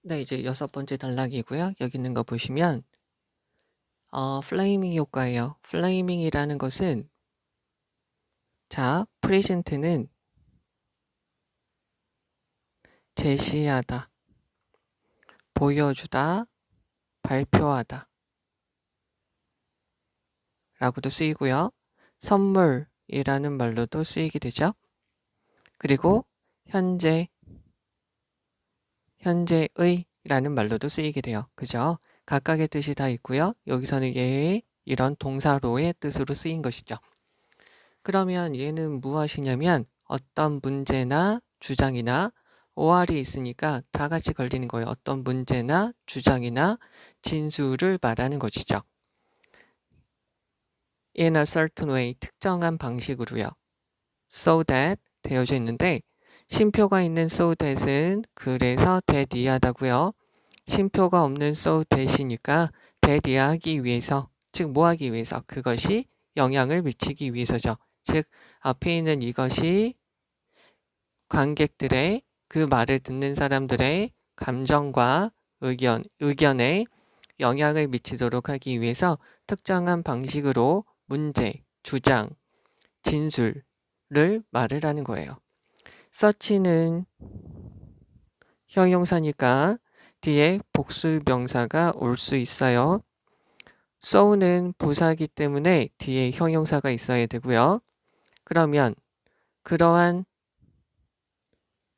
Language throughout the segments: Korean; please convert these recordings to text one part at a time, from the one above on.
네, 이제 6번째 단락이고요. 여기 있는 거 보시면 플레이밍 효과예요. 플레이밍이라는 것은 자, 프레젠트는 제시하다, 보여주다, 발표하다 라고도 쓰이고요. 선물이라는 말로도 쓰이게 되죠. 그리고 현재, 현재의 라는 말로도 쓰이게 돼요. 그죠? 각각의 뜻이 다 있고요. 여기서는 얘의 이런 동사로의 뜻으로 쓰인 것이죠. 그러면 얘는 무엇이냐면 어떤 문제나 주장이나 OR이 있으니까 다 같이 걸리는 거예요. 어떤 문제나 주장이나 진술을 말하는 것이죠. In a certain way, 특정한 방식으로요. So that 되어져 있는데 쉼표가 있는 so that은 그래서 that 이하다고요. 쉼표가 없는 so that이니까 that 이하하기 위해서, 즉 뭐 하기 위해서? 그것이 영향을 미치기 위해서죠. 즉 앞에 있는 이것이 관객들의, 그 말을 듣는 사람들의 감정과 의견에 영향을 미치도록 하기 위해서 특정한 방식으로 문제, 주장, 진술을 말을 하는 거예요. such는 형용사니까 뒤에 복수 명사가 올 수 있어요. so는 부사이기 때문에 뒤에 형용사가 있어야 되고요. 그러면 그러한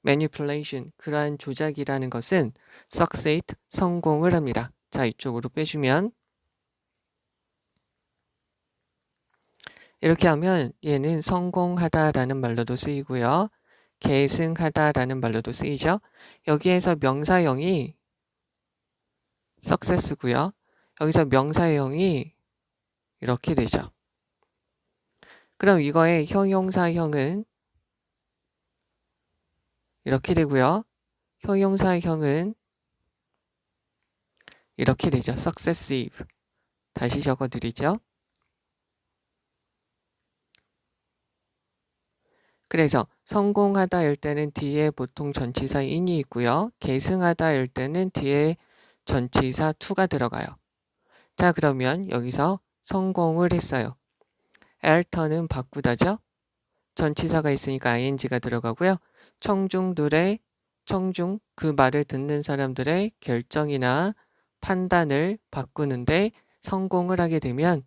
manipulation, 그러한 조작이라는 것은 succeed, 성공을 합니다. 자, 이쪽으로 빼주면 이렇게 하면 얘는 성공하다라는 말로도 쓰이고요. 계승하다라는 말로도 쓰이죠. 여기에서 명사형이 success고요. 여기서 명사형이 이렇게 되죠. 그럼 이거의 형용사형은 이렇게 되고요. 형용사형은 이렇게 되죠. successive. 다시 적어드리죠. 그래서 성공하다일 때는 뒤에 보통 전치사 in이 있고요. 계승하다일 때는 뒤에 전치사 to가 들어가요. 자, 그러면 여기서 성공을 했어요. alter는 바꾸다죠. 전치사가 있으니까 ing가 들어가고요. 청중, 그 말을 듣는 사람들의 결정이나 판단을 바꾸는데 성공을 하게 되면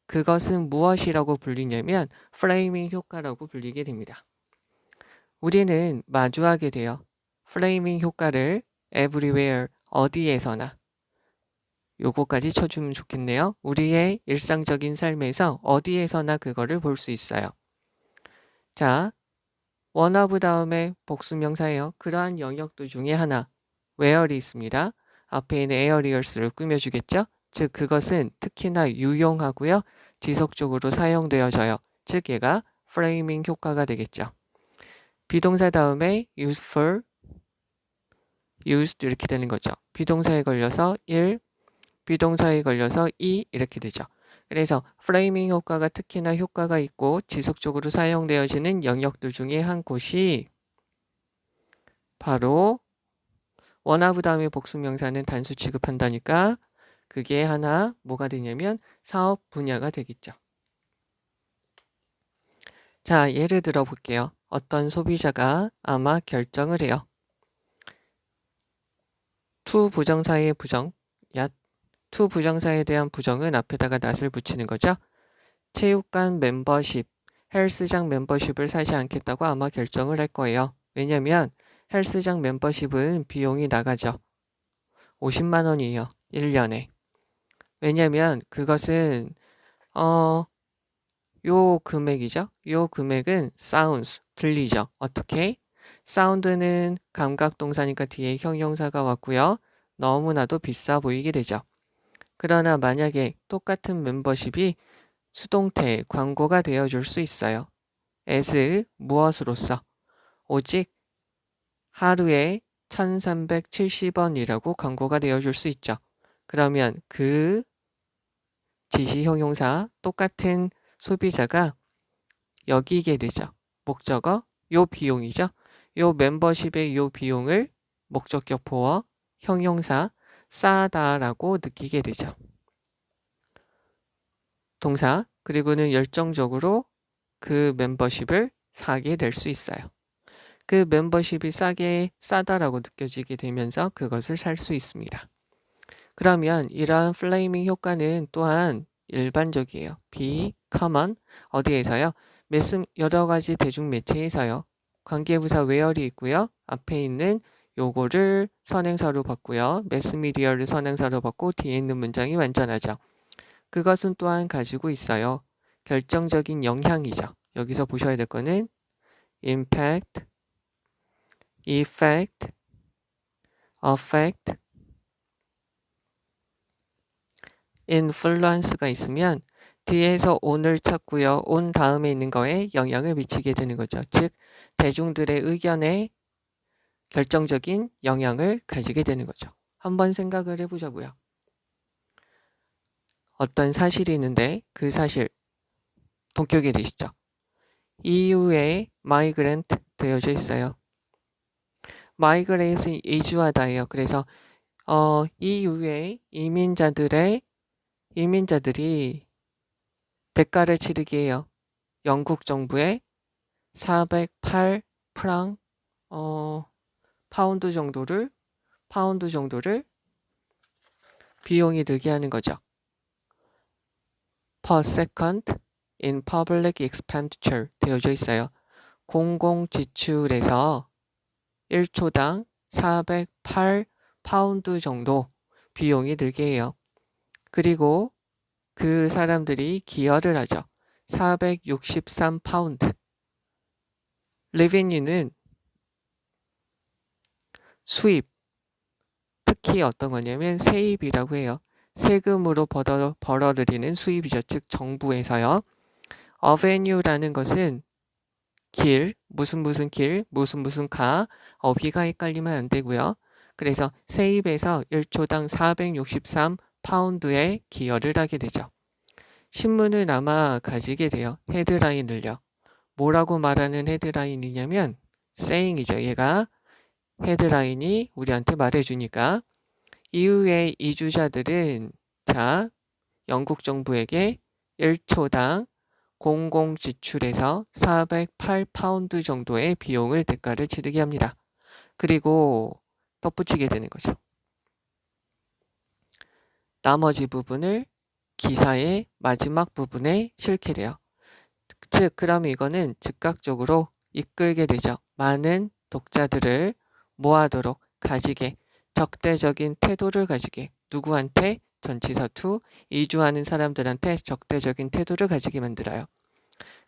그것은 무엇이라고 불리냐면 프레이밍 효과라고 불리게 됩니다. 우리는 마주하게 돼요. 프레이밍 효과를 everywhere, 어디에서나. 요거까지 쳐주면 좋겠네요. 우리의 일상적인 삶에서 어디에서나 그거를 볼 수 있어요. 자, one of 다음에 복수명사예요. 그러한 영역도 중에 하나, where이 있습니다. 앞에 있는 areas를 꾸며주겠죠? 즉 그것은 특히나 유용하고요. 지속적으로 사용되어져요. 즉 얘가 프레이밍 효과가 되겠죠. 비동사 다음에 useful, used 이렇게 되는 거죠. 비동사에 걸려서 1, 비동사에 걸려서 2 이렇게 되죠. 그래서 프레이밍 효과가 특히나 효과가 있고 지속적으로 사용되어지는 영역들 중에 한 곳이 바로 원하부 다음에 복수명사는 단수 취급한다니까 그게 하나 뭐가 되냐면 사업 분야가 되겠죠. 자, 예를 들어 볼게요. 어떤 소비자가 아마 결정을 해요. to 부정사의 부정, to 부정사에 대한 부정은 앞에다가 not을 붙이는 거죠. 체육관 멤버십, 헬스장 멤버십을 사지 않겠다고 아마 결정을 할 거예요. 왜냐면 헬스장 멤버십은 비용이 나가죠. 50만 원이에요. 1년에. 왜냐면 그것은 요 금액이죠. 요 금액은 sounds, 들리죠. 어떻게? 사운드는 감각 동사니까 뒤에 형용사가 왔고요. 너무나도 비싸 보이게 되죠. 그러나 만약에 똑같은 멤버십이 수동태, 광고가 되어줄 수 있어요. as 무엇으로써? 오직 하루에 1370원이라고 광고가 되어줄 수 있죠. 그러면 그 지시 형용사 똑같은 소비자가 여기게 되죠. 목적어 요 비용이죠. 요 멤버십의 요 비용을 목적격 보어 형용사 싸다라고 느끼게 되죠. 동사 그리고는 열정적으로 그 멤버십을 사게 될 수 있어요. 그 멤버십이 싸다라고 느껴지게 되면서 그것을 살 수 있습니다. 그러면 이러한 플레이밍 효과는 또한 일반적이에요. be common 어디에서요? 여러 가지 대중 매체에서요. 관계부사 where이 있고요. 앞에 있는 요거를 선행사로 받고요. 매스미디어를 선행사로 받고 뒤에 있는 문장이 완전하죠. 그것은 또한 가지고 있어요. 결정적인 영향이죠. 여기서 보셔야 될 거는 impact, effect, affect, influence가 있으면 뒤에서 on을 찾고요. on 다음에 있는 거에 영향을 미치게 되는 거죠. 즉 대중들의 의견에 결정적인 영향을 가지게 되는 거죠. 한번 생각을 해보자고요. 어떤 사실이 있는데 그 사실 동격이 되시죠. EU에 migrant 되어져 있어요. migrate은 이주하다예요. 그래서 EU의 이민자들이 대가를 치르게 해요. 영국 정부에 408 프랑 파운드 정도를 비용이 들게 하는 거죠. per second in public expenditure 되어져 있어요. 공공 지출에서 1초당 408 파운드 정도 비용이 들게 해요. 그리고 그 사람들이 기여를 하죠. 463 파운드. revenue는 수입, 특히 어떤 거냐면 세입이라고 해요. 세금으로 벌어들이는 수입이죠. 즉 정부에서요. revenue라는 것은 길, 무슨 길, 무슨 가, 어휘가 헷갈리면 안 되고요. 그래서 세입에서 1초당 463 파운드의 기여를 하게 되죠. 신문은 아마 가지게 돼요. 헤드라인을요. 뭐라고 말하는 헤드라인이냐면 saying이죠. 얘가 헤드라인이 우리한테 말해주니까 이후에 이주자들은 자 영국 정부에게 1초당 공공 지출에서 408 파운드 정도의 비용을 대가를 치르게 합니다. 그리고 덧붙이게 되는 거죠. 나머지 부분을 기사의 마지막 부분에 실게 돼요. 즉 그럼 이거는 즉각적으로 이끌게 되죠. 많은 독자들을 모아도록 가지게 적대적인 태도를 가지게 누구한테 전치사 to 이주하는 사람들한테 적대적인 태도를 가지게 만들어요.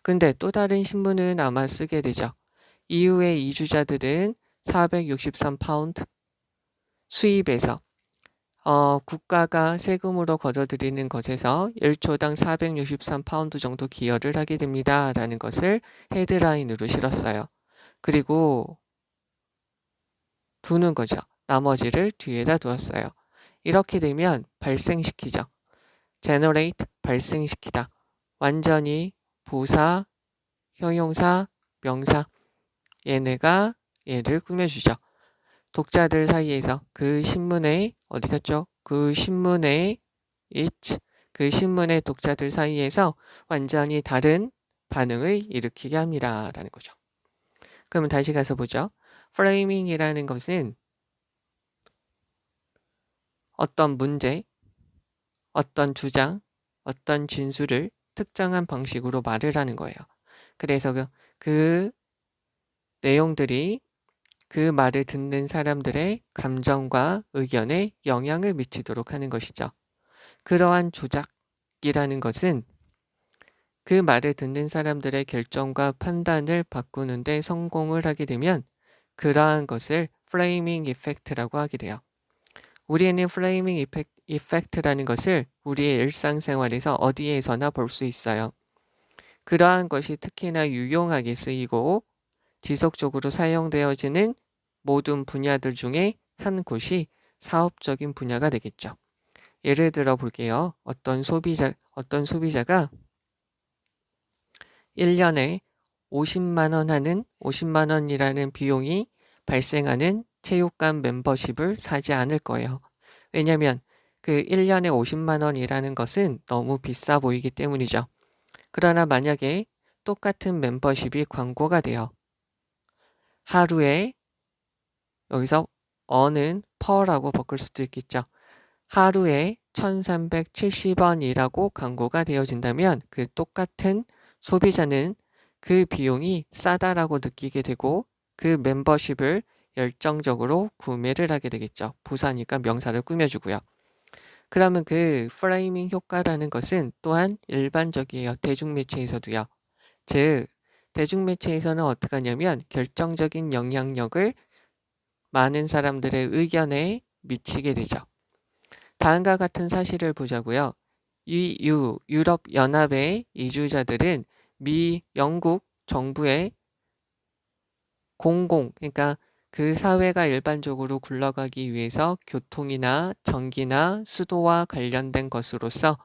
근데 또 다른 신문은 아마 쓰게 되죠. 이후에 이주자들은 463 파운드 수입에서 국가가 세금으로 거둬들이는 것에서 1초당 463 파운드 정도 기여를 하게 됩니다. 라는 것을 헤드라인으로 실었어요. 그리고 두는 거죠. 나머지를 뒤에다 두었어요. 이렇게 되면 발생시키죠. generate, 발생시키다. 완전히 부사, 형용사, 명사. 얘네가 얘를 꾸며주죠. 독자들 사이에서 그 신문에 어디 갔죠? 그 신문의 독자들 사이에서 완전히 다른 반응을 일으키게 합니다. 라는 거죠. 그러면 다시 가서 보죠. 프레이밍이라는 것은 어떤 문제, 어떤 주장, 어떤 진술을 특정한 방식으로 말을 하는 거예요. 그래서 그 내용들이 그 말을 듣는 사람들의 감정과 의견에 영향을 미치도록 하는 것이죠. 그러한 조작이라는 것은 그 말을 듣는 사람들의 결정과 판단을 바꾸는 데 성공을 하게 되면 그러한 것을 프레이밍 이펙트라고 하게 돼요. 우리는 프레이밍 이펙트라는 것을 우리의 일상생활에서 어디에서나 볼 수 있어요. 그러한 것이 특히나 유용하게 쓰이고 지속적으로 사용되어지는 모든 분야들 중에 한 곳이 사업적인 분야가 되겠죠. 예를 들어 볼게요. 어떤 소비자가 1년에 50만 원이라는 비용이 발생하는 체육관 멤버십을 사지 않을 거예요. 왜냐면 그 1년에 50만 원이라는 것은 너무 비싸 보이기 때문이죠. 그러나 만약에 똑같은 멤버십이 광고가 돼요. 하루에 여기서 어는 per라고 바꿀 수도 있겠죠. 하루에 1370원이라고 광고가 되어진다면 그 똑같은 소비자는 그 비용이 싸다라고 느끼게 되고 그 멤버십을 열정적으로 구매를 하게 되겠죠. 부사니까 명사를 꾸며주고요. 그러면 그 프레이밍 효과라는 것은 또한 일반적이에요. 대중매체에서도요. 즉 대중매체에서는 어떻게 하냐면 결정적인 영향력을 많은 사람들의 의견에 미치게 되죠. 다음과 같은 사실을 보자고요. 유럽연합의 이주자들은 영국 정부의 그러니까 그 사회가 일반적으로 굴러가기 위해서 교통이나 전기나 수도와 관련된 것으로서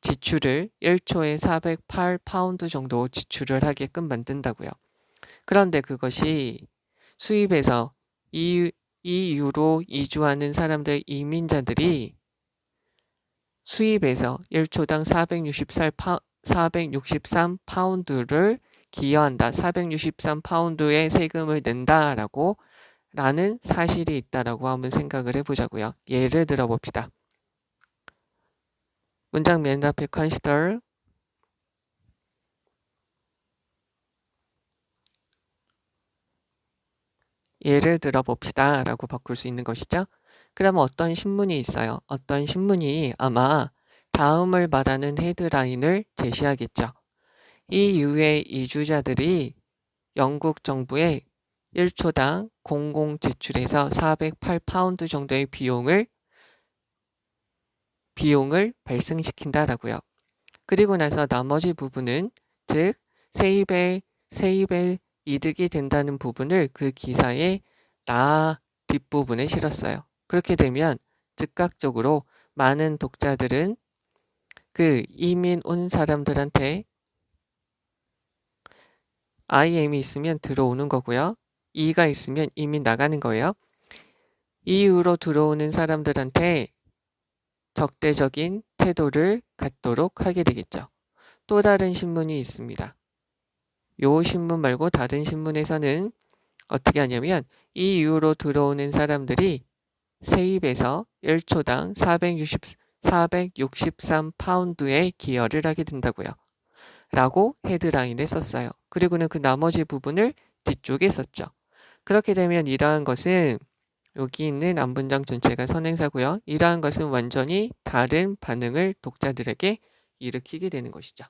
지출을 1초에 408파운드 정도 지출을 하게끔 만든다고요. 그런데 그것이 수입에서 EU로 이주하는 사람들 이민자들이 수입에서 1초당 463파운드를 기여한다. 463파운드의 세금을 낸다라고 라는 사실이 있다라고 한번 생각을 해보자고요. 예를 들어 봅시다. 문장 맨 앞에 consider 예를 들어 봅시다 라고 바꿀 수 있는 것이죠. 그러면 어떤 신문이 있어요. 어떤 신문이 아마 다음을 말하는 헤드라인을 제시하겠죠. EU의 이주자들이 영국 정부에 1초당 공공 지출에서 408파운드 정도의 비용을 발생시킨다라고요. 그리고 나서 나머지 부분은 즉 세입의 이득이 된다는 부분을 그 기사의 뒷부분에 실었어요. 그렇게 되면 즉각적으로 많은 독자들은 그 이민 온 사람들한테 IM이 있으면 들어오는 거고요. E가 있으면 이민 나가는 거예요. EU로 들어오는 사람들한테 적대적인 태도를 갖도록 하게 되겠죠. 또 다른 신문이 있습니다. 요 신문 말고 다른 신문에서는 어떻게 하냐면 EU로 들어오는 사람들이 세입에서 1초당 463파운드의 기여를 하게 된다고요. 라고 헤드라인에 썼어요. 그리고는 그 나머지 부분을 뒤쪽에 썼죠. 그렇게 되면 이러한 것은 여기 있는 앞문장 전체가 선행사고요. 이러한 것은 완전히 다른 반응을 독자들에게 일으키게 되는 것이죠.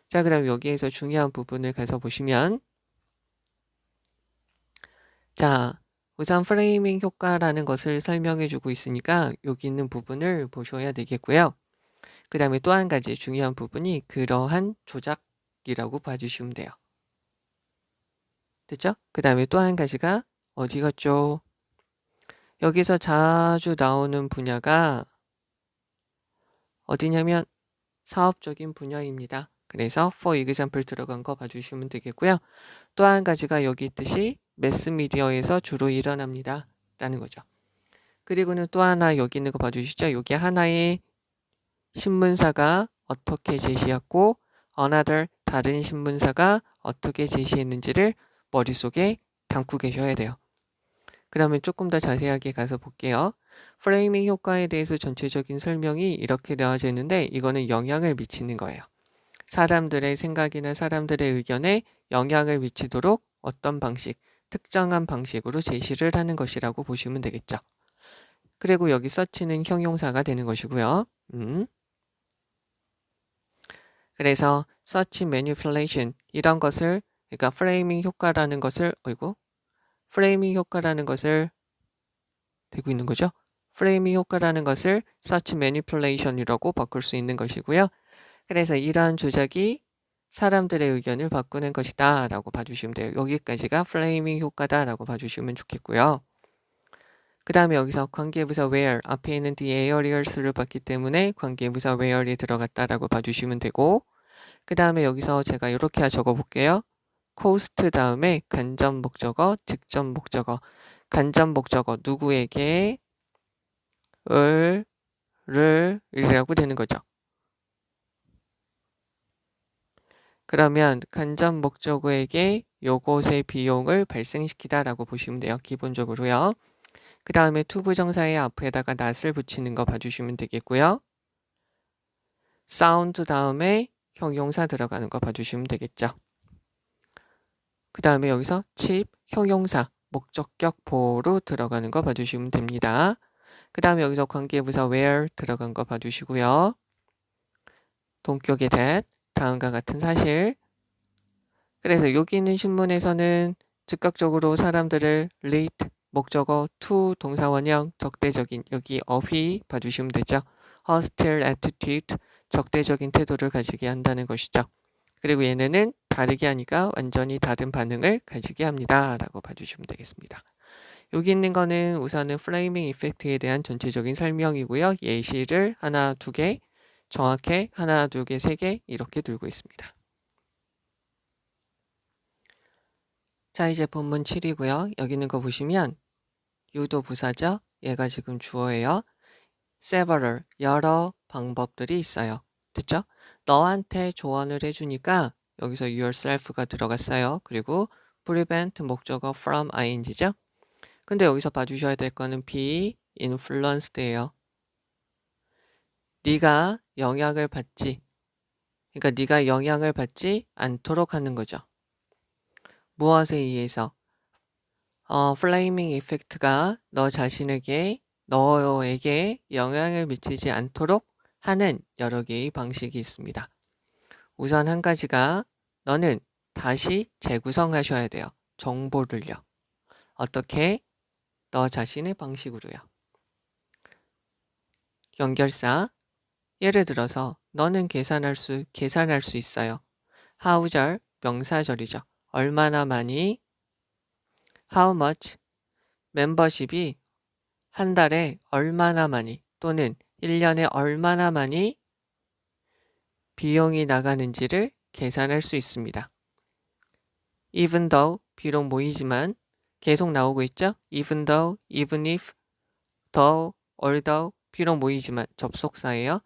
자, 그럼 여기에서 중요한 부분을 가서 보시면 자, 우선 프레이밍 효과라는 것을 설명해 주고 있으니까 여기 있는 부분을 보셔야 되겠고요. 그 다음에 또 한 가지 중요한 부분이 그러한 조작이라고 봐주시면 돼요. 됐죠? 그 다음에 또 한 가지가 어디 갔죠? 여기서 자주 나오는 분야가 어디냐면 사업적인 분야입니다. 그래서 for example 들어간 거 봐주시면 되겠고요. 또 한 가지가 여기 있듯이 매스미디어에서 주로 일어납니다. 라는 거죠. 그리고는 또 하나 여기 있는 거 봐주시죠. 여기 하나의 신문사가 어떻게 제시했고 another 다른 신문사가 어떻게 제시했는지를 머릿속에 담고 계셔야 돼요. 그러면 조금 더 자세하게 가서 볼게요. 프레이밍 효과에 대해서 전체적인 설명이 이렇게 나와져 있는데 이거는 영향을 미치는 거예요. 사람들의 생각이나 사람들의 의견에 영향을 미치도록 어떤 방식, 특정한 방식으로 제시를 하는 것이라고 보시면 되겠죠. 그리고 여기 서치는 형용사가 되는 것이고요. 그래서 search manipulation 이런 것을 그러니까 프레이밍 효과라는 것을 프레이밍 효과라는 것을 되고 있는 거죠. 프레이밍 효과라는 것을 search manipulation이라고 바꿀 수 있는 것이고요. 그래서 이러한 조작이 사람들의 의견을 바꾸는 것이다 라고 봐주시면 돼요. 여기까지가 프레이밍 효과다 라고 봐주시면 좋겠고요. 그 다음에 여기서 관계부사 where 앞에 있는 the aerials를 봤기 때문에 관계부사 where이 들어갔다라고 봐주시면 되고 그 다음에 여기서 제가 이렇게 적어 볼게요. cost 다음에 간접 목적어, 직접 목적어 간접 목적어 누구에게 를 이라고 되는 거죠. 그러면 간접 목적어에게 요것의 비용을 발생시키다 라고 보시면 돼요. 기본적으로요. 그 다음에 투부정사의 앞에다가 not을 붙이는 거 봐주시면 되겠고요. 사운드 다음에 형용사 들어가는 거 봐주시면 되겠죠. 그 다음에 여기서 칩, 형용사, 목적격 보호로 들어가는 거 봐주시면 됩니다. 그 다음에 여기서 관계부사 where 들어간 거 봐주시고요. 동격의 that, 다음과 같은 사실. 그래서 여기 있는 신문에서는 즉각적으로 사람들을 lead, 목적어, to, 동사원형, 적대적인, 여기 어휘 봐주시면 되죠. hostile attitude, 적대적인 태도를 가지게 한다는 것이죠. 그리고 얘네는 다르게 하니까 완전히 다른 반응을 가지게 합니다. 라고 봐주시면 되겠습니다. 여기 있는 거는 우선은 플레이밍 이펙트에 대한 전체적인 설명이고요. 예시를 하나, 두 개, 정확해 하나, 두 개, 세 개 이렇게 들고 있습니다. 자, 이제 본문 7이고요. 여기 있는 거 보시면 유도 부사죠. 얘가 지금 주어예요. several, 여러 방법들이 있어요. 됐죠? 너한테 조언을 해주니까 여기서 yourself가 들어갔어요. 그리고 prevent 목적어 from ing죠. 근데 여기서 봐주셔야 될 거는 be influenced예요. 네가 영향을 받지, 그러니까 네가 영향을 받지 않도록 하는 거죠. 무엇에 의해서? 플레이밍 이펙트가 너에게 영향을 미치지 않도록 하는 여러 개의 방식이 있습니다. 우선 한 가지가 너는 다시 재구성하셔야 돼요. 정보를요. 어떻게? 너 자신의 방식으로요. 연결사. 예를 들어서 너는 계산할 수 있어요. how절 명사절이죠. 얼마나 많이? how much 멤버십이 한 달에 얼마나 많이 또는 1년에 얼마나 많이 비용이 나가는지를 계산할 수 있습니다. even though 비록 모이지만 계속 나오고 있죠. even though, even if, though, although 비록 모이지만 접속사예요.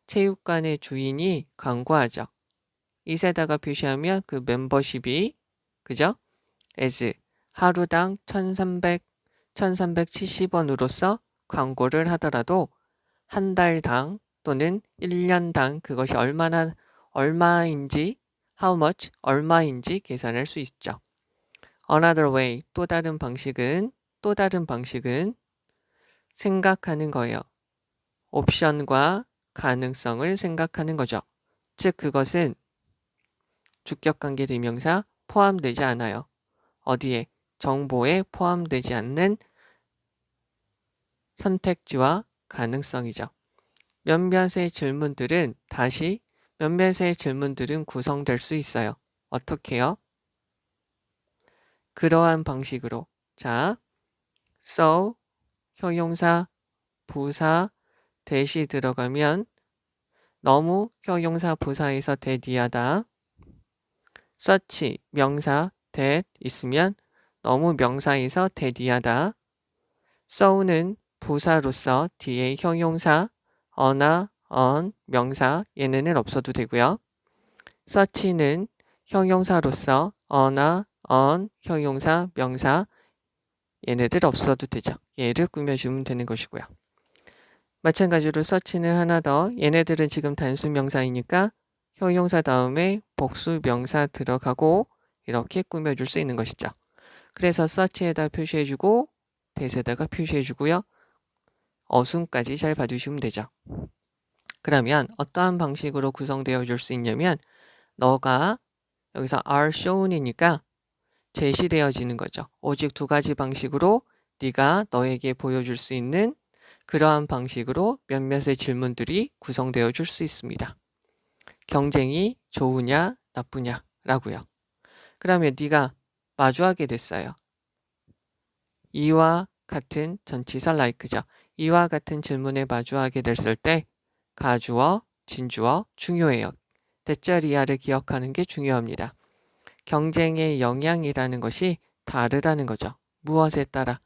체육관의 주인이 광고하죠. 이세다가 표시하면 그 멤버십이 그죠? as 하루당 1370원으로서 광고를 하더라도 한 달당 또는 1년당 그것이 얼마인지 how much 얼마인지 계산할 수 있죠. Another way 또 다른 방식은 생각하는 거예요. 옵션과 가능성을 생각하는 거죠. 즉 그것은 주격관계 대명사 포함되지 않아요. 어디에? 정보에 포함되지 않는 선택지와 가능성이죠. 몇몇의 질문들은 구성될 수 있어요. 어떻게요? 그러한 방식으로. 자, so, 형용사, 부사, that이 들어가면 너무 형용사, 부사에서 that이하다. such, 명사, that 있으면 너무 명사에서 that이하다. so는 부사로서 뒤에 형용사, 어나, on, 명사 얘네는 없어도 되고요. such는 형용사로서 어나, on, 형용사, 명사 얘네들 없어도 되죠. 얘를 꾸며주면 되는 것이고요. 마찬가지로 such는 하나 더 얘네들은 지금 단수 명사이니까 형용사 다음에 복수 명사 들어가고 이렇게 꾸며줄 수 있는 것이죠. 그래서 such에다 표시해주고 that에다가 표시해주고요. 어순까지 잘 봐주시면 되죠. 그러면 어떠한 방식으로 구성되어 줄 수 있냐면 너가 여기서 are shown이니까 제시되어지는 거죠. 오직 두 가지 방식으로 네가 너에게 보여줄 수 있는 그러한 방식으로 몇몇의 질문들이 구성되어 줄 수 있습니다. 경쟁이 좋으냐 나쁘냐 라고요. 그러면 네가 마주하게 됐어요. 이와 같은 전치사 like죠. 이와 같은 질문에 마주하게 됐을 때 가주어, 진주어 중요해요. 대자리아를 기억하는 게 중요합니다. 경쟁의 영향이라는 것이 다르다는 거죠. 무엇에 따라?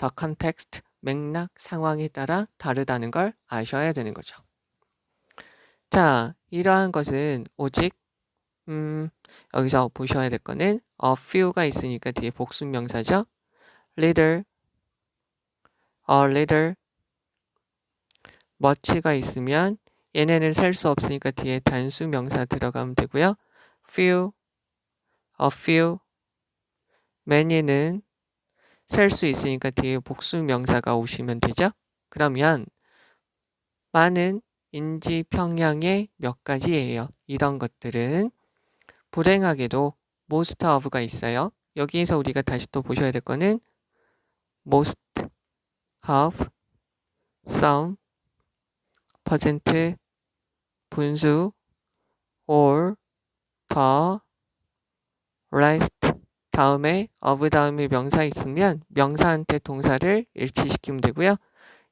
the context, 맥락, 상황에 따라 다르다는 걸 아셔야 되는 거죠. 자, 이러한 것은 오직 여기서 보셔야 될 거는 a few가 있으니까 뒤에 복수 명사죠. little, a little, much가 있으면 얘네는 셀 수 없으니까 뒤에 단수 명사 들어가면 되고요. few, a few, many는 셀 수 있으니까 뒤에 복수 명사가 오시면 되죠. 그러면 많은 인지 평양의 몇 가지예요. 이런 것들은 불행하게도 most of가 있어요. 여기에서 우리가 다시 또 보셔야 될 거는 most of, some, 퍼센트, 분수, all, the, rest 다음에 of 다음에 명사 있으면 명사한테 동사를 일치시키면 되고요.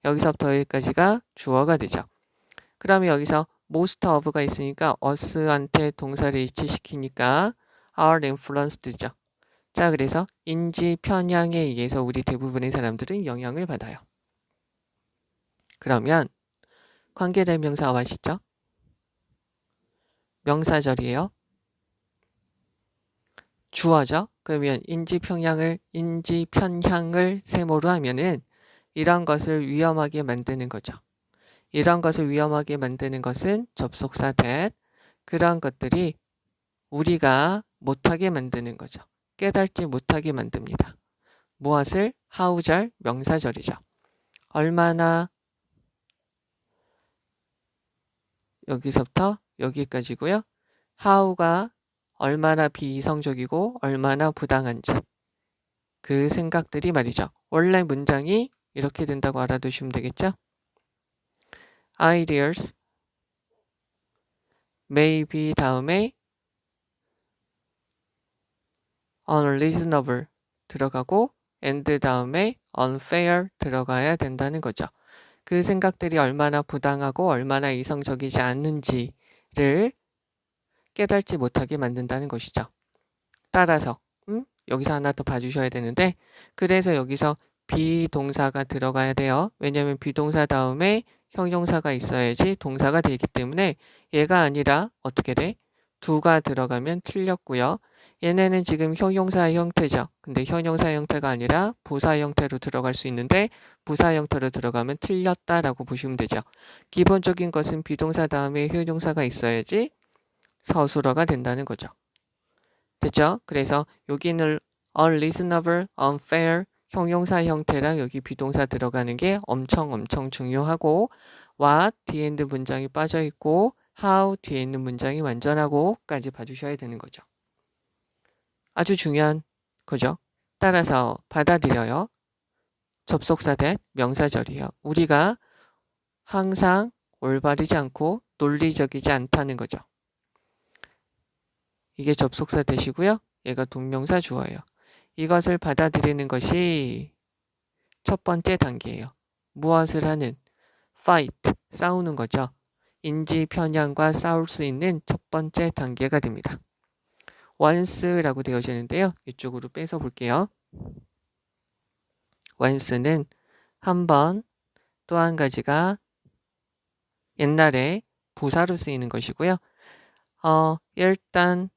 여기서부터 여기까지가 주어가 되죠. 그러면 여기서 most of가 있으니까 us한테 동사를 일치시키니까 are influenced죠. 자, 그래서 인지 편향에 의해서 우리 대부분의 사람들은 영향을 받아요. 그러면 관계대명사 아시죠? 명사절이에요. 주어죠. 그러면 인지 편향을 세모로 하면은 이런 것을 위험하게 만드는 거죠. 이런 것을 위험하게 만드는 것은 접속사 that, 그런 것들이 우리가 못하게 만드는 거죠. 깨닫지 못하게 만듭니다. 무엇을? how절, 명사절이죠. 얼마나, 여기서부터 여기까지고요. how가 얼마나 비이성적이고 얼마나 부당한지 그 생각들이 말이죠. 원래 문장이 이렇게 된다고 알아두시면 되겠죠. ideas may be 다음에 unreasonable 들어가고 and 다음에 unfair 들어가야 된다는 거죠. 그 생각들이 얼마나 부당하고 얼마나 이성적이지 않는지를 깨닫지 못하게 만든다는 것이죠. 따라서 여기서 하나 더 봐주셔야 되는데 그래서 여기서 비동사가 들어가야 돼요. 왜냐하면 비동사 다음에 형용사가 있어야지 동사가 되기 때문에 얘가 아니라 어떻게 돼? 두가 들어가면 틀렸고요. 얘네는 지금 형용사 형태죠. 근데 형용사 형태가 아니라 부사 형태로 들어갈 수 있는데 부사 형태로 들어가면 틀렸다라고 보시면 되죠. 기본적인 것은 비동사 다음에 형용사가 있어야지 서술어가 된다는 거죠. 됐죠? 그래서 여기는 unreasonable, unfair 형용사 형태랑 여기 비동사 들어가는 게 엄청 중요하고 what 뒤에 있는 문장이 빠져 있고 how 뒤에 있는 문장이 완전하고까지 봐주셔야 되는 거죠. 아주 중요한 거죠. 따라서 받아들여요. 접속사 that 명사절이에요. 우리가 항상 올바르지 않고 논리적이지 않다는 거죠. 이게 접속사 that이고요. 얘가 동명사 주어예요. 이것을 받아들이는 것이 첫 번째 단계예요. 무엇을 하는? fight, 싸우는 거죠. 인지 편향과 싸울 수 있는 첫 번째 단계가 됩니다. once라고 되어지는데요. 이쪽으로 빼서 볼게요. once는 한 번, 또 한 가지가 옛날에 부사로 쓰이는 것이고요. 일단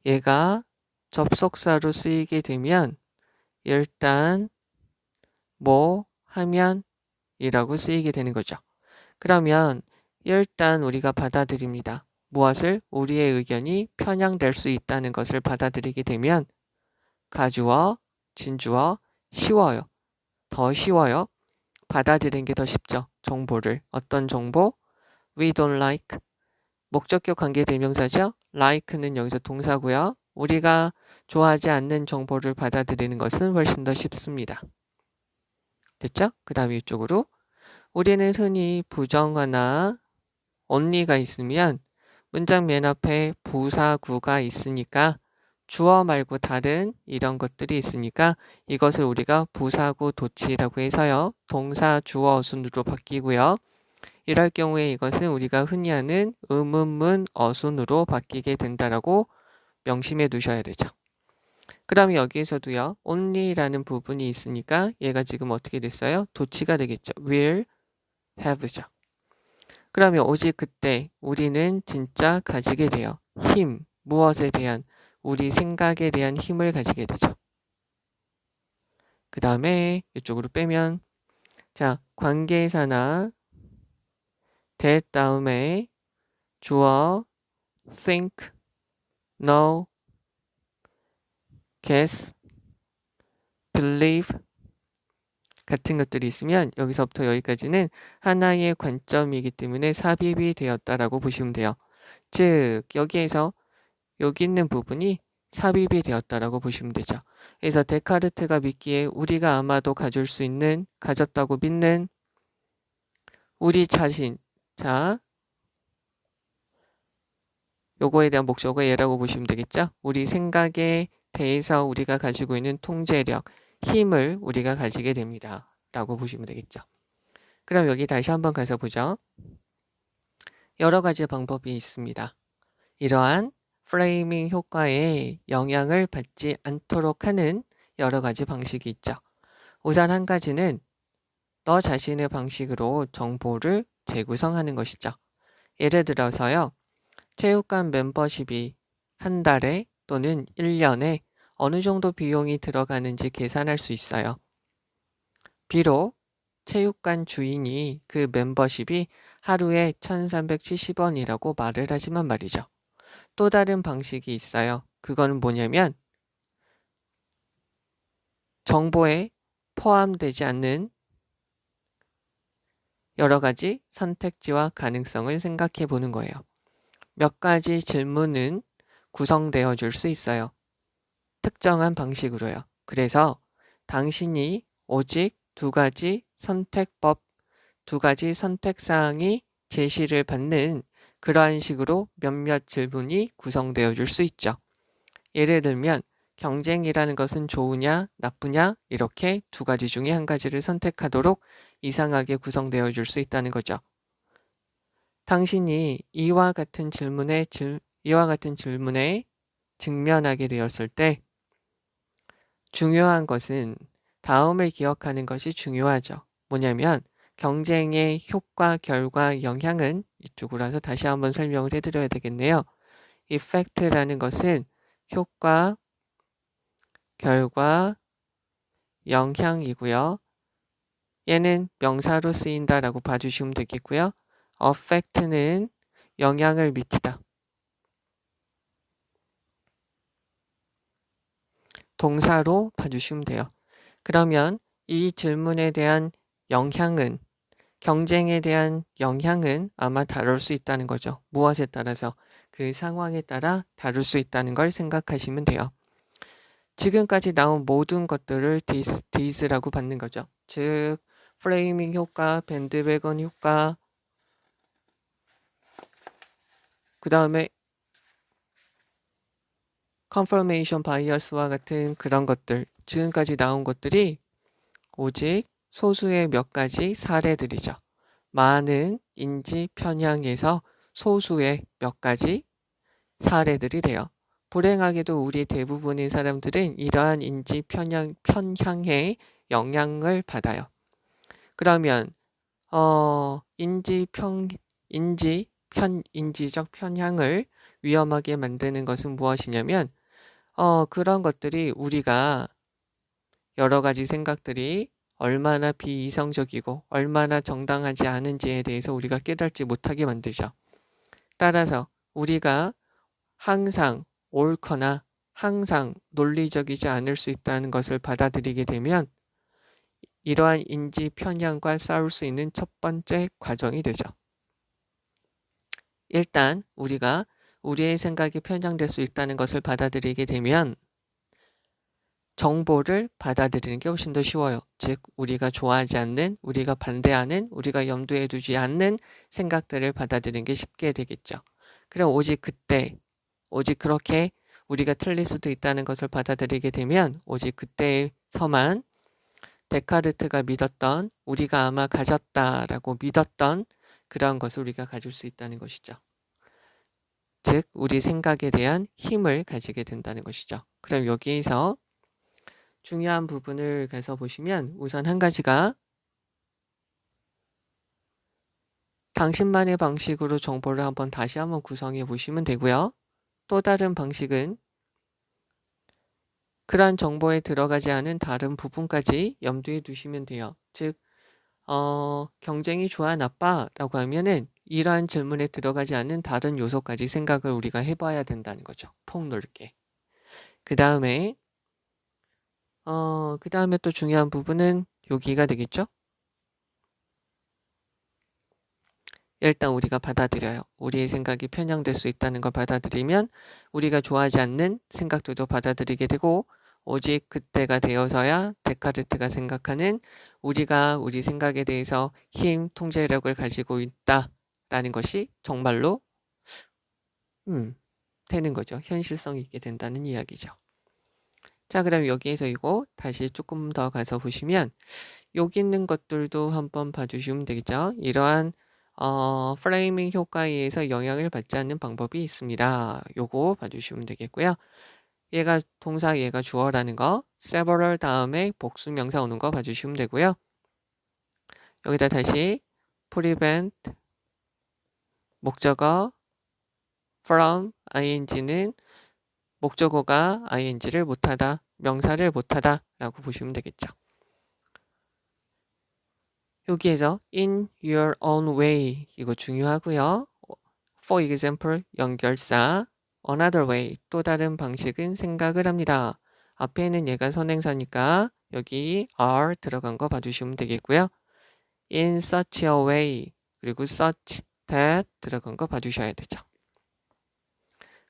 얘가 접속사로 쓰이게 되면 일단 뭐 하면 이라고 쓰이게 되는 거죠. 그러면 일단 우리가 받아들입니다. 무엇을? 우리의 의견이 편향될 수 있다는 것을 받아들이게 되면 가주어, 진주어 쉬워요. 더 쉬워요. 받아들이는 게 더 쉽죠. 정보를. 어떤 정보? We don't like. 목적격 관계 대명사죠. like는 여기서 동사고요. 우리가 좋아하지 않는 정보를 받아들이는 것은 훨씬 더 쉽습니다. 됐죠? 그 다음에 이쪽으로 우리는 흔히 부정어나 only가 있으면 문장 맨 앞에 부사구가 있으니까 주어 말고 다른 이런 것들이 있으니까 이것을 우리가 부사구 도치라고 해서요. 동사 주어 어순으로 바뀌고요. 이럴 경우에 이것은 우리가 흔히 하는 의문문 어순으로 바뀌게 된다라고 명심해 두셔야 되죠. 그럼 여기에서도요. only라는 부분이 있으니까 얘가 지금 어떻게 됐어요? 도치가 되겠죠. will have죠. 그러면 오직 그때 우리는 진짜 가지게 돼요. 힘, 무엇에 대한 우리 생각에 대한 힘을 가지게 되죠. 그 다음에 이쪽으로 빼면 자 관계사나 that 다음에 주어 think, know, guess, believe 같은 것들이 있으면 여기서부터 여기까지는 하나의 관점이기 때문에 삽입이 되었다라고 보시면 돼요. 즉 여기에서 여기 있는 부분이 삽입이 되었다라고 보시면 되죠. 그래서 데카르트가 믿기에 우리가 아마도 가졌다고 믿는 우리 자신, 자 요거에 대한 목적어 얘라고 보시면 되겠죠. 우리 생각에 대해서 우리가 가지고 있는 통제력, 힘을 우리가 가지게 됩니다. 라고 보시면 되겠죠. 그럼 여기 다시 한번 가서 보죠. 여러 가지 방법이 있습니다. 이러한 프레이밍 효과에 영향을 받지 않도록 하는 여러 가지 방식이 있죠. 우선 한 가지는 너 자신의 방식으로 정보를 재구성하는 것이죠. 예를 들어서요. 체육관 멤버십이 한 달에 또는 1년에 어느 정도 비용이 들어가는지 계산할 수 있어요. 비록 체육관 주인이 그 멤버십이 하루에 1370원이라고 말을 하지만 말이죠. 또 다른 방식이 있어요. 그거는 뭐냐면 정보에 포함되지 않는 여러 가지 선택지와 가능성을 생각해 보는 거예요. 몇 가지 질문은 구성되어 줄 수 있어요. 특정한 방식으로요. 그래서 당신이 오직 두 가지 선택사항이 제시를 받는 그러한 식으로 몇몇 질문이 구성되어 줄 수 있죠. 예를 들면 경쟁이라는 것은 좋으냐 나쁘냐 이렇게 두 가지 중에 한 가지를 선택하도록 이상하게 구성되어 줄 수 있다는 거죠. 당신이 이와 같은 질문에 직면하게 되었을 때 중요한 것은 다음을 기억하는 것이 중요하죠. 뭐냐면 경쟁의 효과, 결과, 영향은 이쪽으로 와서 다시 한번 설명을 해드려야 되겠네요. effect라는 것은 효과, 결과, 영향이고요. 얘는 명사로 쓰인다라고 봐주시면 되겠고요. affect는 영향을 미치다. 동사로 봐주시면 돼요. 그러면 이 질문에 대한 영향은 경쟁에 대한 영향은 아마 다룰 수 있다는 거죠. 무엇에 따라서 그 상황에 따라 다룰 수 있다는 걸 생각하시면 돼요. 지금까지 나온 모든 것들을 디스라고 받는 거죠. 즉 프레이밍 효과, 밴드웨건 효과, 그 다음에 컨퍼메이션 바이어스와 같은 그런 것들, 지금까지 나온 것들이 오직 소수의 몇 가지 사례들이죠. 많은 인지 편향에서 소수의 몇 가지 사례들이 돼요. 불행하게도 우리 대부분의 사람들은 이러한 인지 편향의 영향을 받아요. 그러면 인지적 편향을 위험하게 만드는 것은 무엇이냐면 그런 것들이 우리가 여러 가지 생각들이 얼마나 비이성적이고 얼마나 정당하지 않은지에 대해서 우리가 깨닫지 못하게 만들죠. 따라서 우리가 항상 옳거나 항상 논리적이지 않을 수 있다는 것을 받아들이게 되면 이러한 인지 편향과 싸울 수 있는 첫 번째 과정이 되죠. 일단 우리가 우리의 생각이 편향될 수 있다는 것을 받아들이게 되면 정보를 받아들이는 게 훨씬 더 쉬워요. 즉 우리가 좋아하지 않는, 우리가 반대하는, 우리가 염두에 두지 않는 생각들을 받아들이는 게 쉽게 되겠죠. 그럼 오직 그렇게 우리가 틀릴 수도 있다는 것을 받아들이게 되면 오직 그때서만 데카르트가 믿었던, 우리가 아마 가졌다라고 믿었던 그러한 것을 우리가 가질 수 있다는 것이죠. 즉 우리 생각에 대한 힘을 가지게 된다는 것이죠. 그럼 여기에서 중요한 부분을 가서 보시면 우선 한 가지가 당신만의 방식으로 정보를 다시 한번 구성해 보시면 되고요. 또 다른 방식은 그러한 정보에 들어가지 않은 다른 부분까지 염두에 두시면 돼요. 즉 경쟁이 좋아 나빠? 라고 하면은 이러한 질문에 들어가지 않는 다른 요소까지 생각을 우리가 해봐야 된다는 거죠. 폭넓게. 그 다음에 또 중요한 부분은 여기가 되겠죠? 일단 우리가 받아들여요. 우리의 생각이 편향될 수 있다는 걸 받아들이면 우리가 좋아하지 않는 생각들도 받아들이게 되고 오직 그때가 되어서야 데카르트가 생각하는 우리가 우리 생각에 대해서 힘, 통제력을 가지고 있다라는 것이 정말로 되는 거죠. 현실성이 있게 된다는 이야기죠. 자, 그럼 여기에서 이거 다시 조금 더 가서 보시면 여기 있는 것들도 한번 봐주시면 되겠죠. 이러한 프레이밍 효과에 의해서 영향을 받지 않는 방법이 있습니다. 요거 봐주시면 되겠고요. 얘가 동사, 얘가 주어라는 거, several 다음에 복수명사 오는 거 봐주시면 되고요. 여기다 다시 prevent 목적어 from ing는 목적어가 ing를 못하다, 명사를 못하다 라고 보시면 되겠죠. 여기에서 in your own way 이거 중요하고요. For example 연결사 another way 또 다른 방식은 생각을 합니다. 앞에는 얘가 선행사니까 여기 are 들어간 거 봐주시면 되겠고요. in such a way 그리고 such that 들어간 거 봐주셔야 되죠.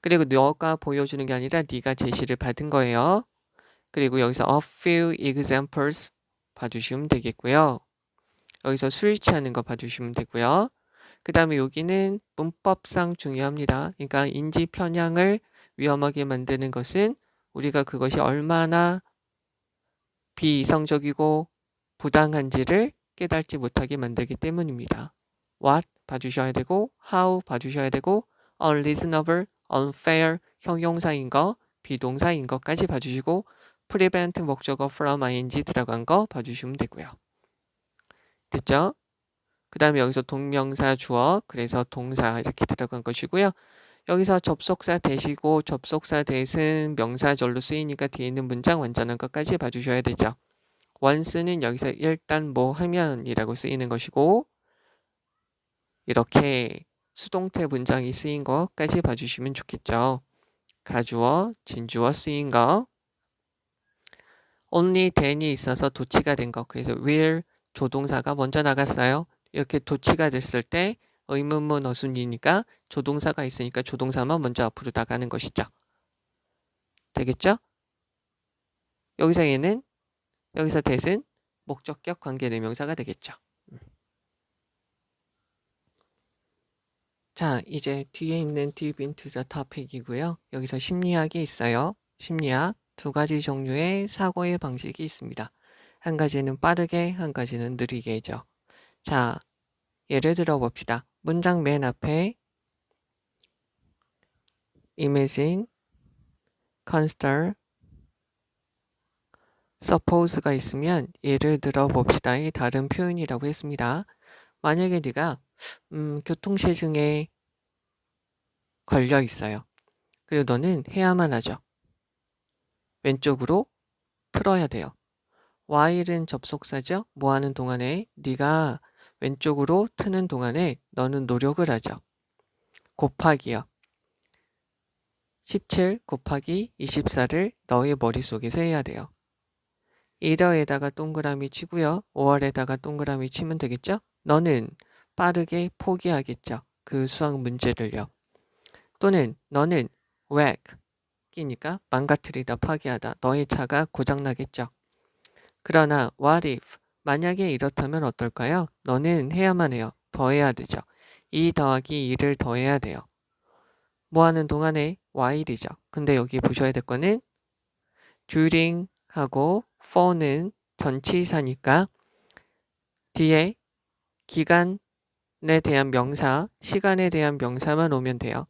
그리고 너가 보여주는 게 아니라 네가 제시를 받은 거예요. 그리고 여기서 a few examples 봐주시면 되겠고요. 여기서 수일치하는 거 봐주시면 되고요. 그 다음에 여기는 문법상 중요합니다. 그러니까 인지 편향을 위험하게 만드는 것은 우리가 그것이 얼마나 비이성적이고 부당한지를 깨닫지 못하게 만들기 때문입니다. What 봐주셔야 되고 how 봐주셔야 되고 unreasonable, unfair 형용사인 거, 비동사인 것까지 봐주시고 prevent 목적어 from ing 들어간 거 봐주시면 되고요. 됐죠? 그 다음에 여기서 동명사 주어 그래서 동사 이렇게 들어간 것이고요. 여기서 접속사 대시고 접속사 대신 명사절로 쓰이니까 뒤에 있는 문장 완전한 것까지 봐주셔야 되죠. once는 여기서 일단 뭐 하면이라고 쓰이는 것이고 이렇게 수동태 문장이 쓰인 것까지 봐주시면 좋겠죠. 가주어, 진주어 쓰인 거 only then이 있어서 도치가 된 거 그래서 will 조동사가 먼저 나갔어요. 이렇게 도치가 됐을 때 의문문 어순이니까 조동사가 있으니까 조동사만 먼저 앞으로 나가는 것이죠. 되겠죠? 여기서 얘는 여기서 that은 목적격 관계대명사가 되겠죠. 자, 이제 뒤에 있는 deep into the topic이고요. 여기서 심리학이 있어요. 심리학 두 가지 종류의 사고의 방식이 있습니다. 한 가지는 빠르게, 한 가지는 느리게죠. 자, 예를 들어 봅시다. 문장 맨 앞에 imagine, consider, suppose가 있으면 예를 들어 봅시다의 다른 표현이라고 했습니다. 만약에 네가 교통체증에 걸려 있어요. 그리고 너는 해야만 하죠. 왼쪽으로 틀어야 돼요. while은 접속사죠. 뭐 하는 동안에 네가 왼쪽으로 트는 동안에 너는 노력을 하죠. 곱하기요. 17 곱하기 24를 너의 머릿속에서 해야 돼요. 1월에다가 동그라미 치고요. 5월에다가 동그라미 치면 되겠죠? 너는 빠르게 포기하겠죠. 그 수학 문제를요. 또는 너는 wreck 끼니까 망가뜨리다 파괴하다. 너의 차가 고장나겠죠. 그러나 what if 만약에 이렇다면 어떨까요? 너는 해야만 해요. 더해야 되죠. 2 더하기 2를 더해야 돼요. 뭐 하는 동안에 while이죠. 근데 여기 보셔야 될 거는 during 하고 for는 전치사니까 뒤에 기간에 대한 명사, 시간에 대한 명사만 오면 돼요.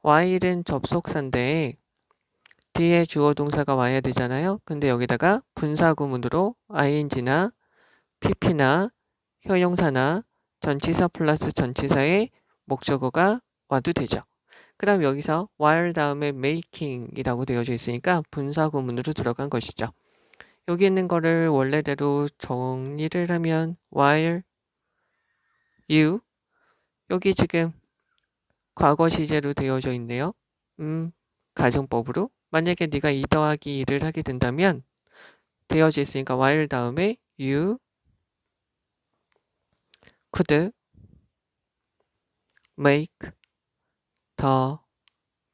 while은 접속사인데 뒤에 주어 동사가 와야 되잖아요. 근데 여기다가 분사구문으로 ing나 pp나 형용사나 전치사 플러스 전치사의 목적어가 와도 되죠. 그럼 여기서 while 다음에 making이라고 되어져 있으니까 분사구문으로 들어간 것이죠. 여기 있는 거를 원래대로 정리를 하면 while you, 여기 지금 과거 시제로 되어져 있네요. 가정법으로 만약에 네가 2 더하기 2를 하게 된다면 되어져 있으니까 while 다음에 you could make the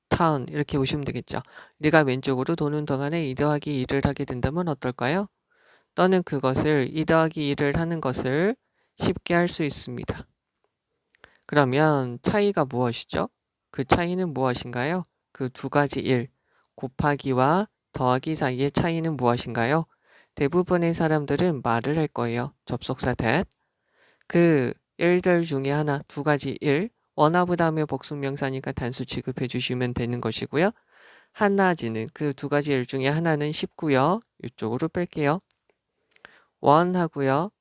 town 이렇게 보시면 되겠죠. 네가 왼쪽으로 도는 동안에 2 더하기 2를 하게 된다면 어떨까요? 너는 그것을 2 더하기 2를 하는 것을 쉽게 할 수 있습니다. 그러면 차이가 무엇이죠? 그 차이는 무엇인가요? 그 두 가지 일, 곱하기와 더하기 사이의 차이는 무엇인가요? 대부분의 사람들은 말을 할 거예요. 접속사 that. 그 일들 중에 하나, 두 가지 일, 원하부 다음에 복수명사니까 단수 취급해 주시면 되는 것이고요. 하나지는 그 두 가지 일 중에 하나는 쉽고요. 이쪽으로 뺄게요. 원하고요.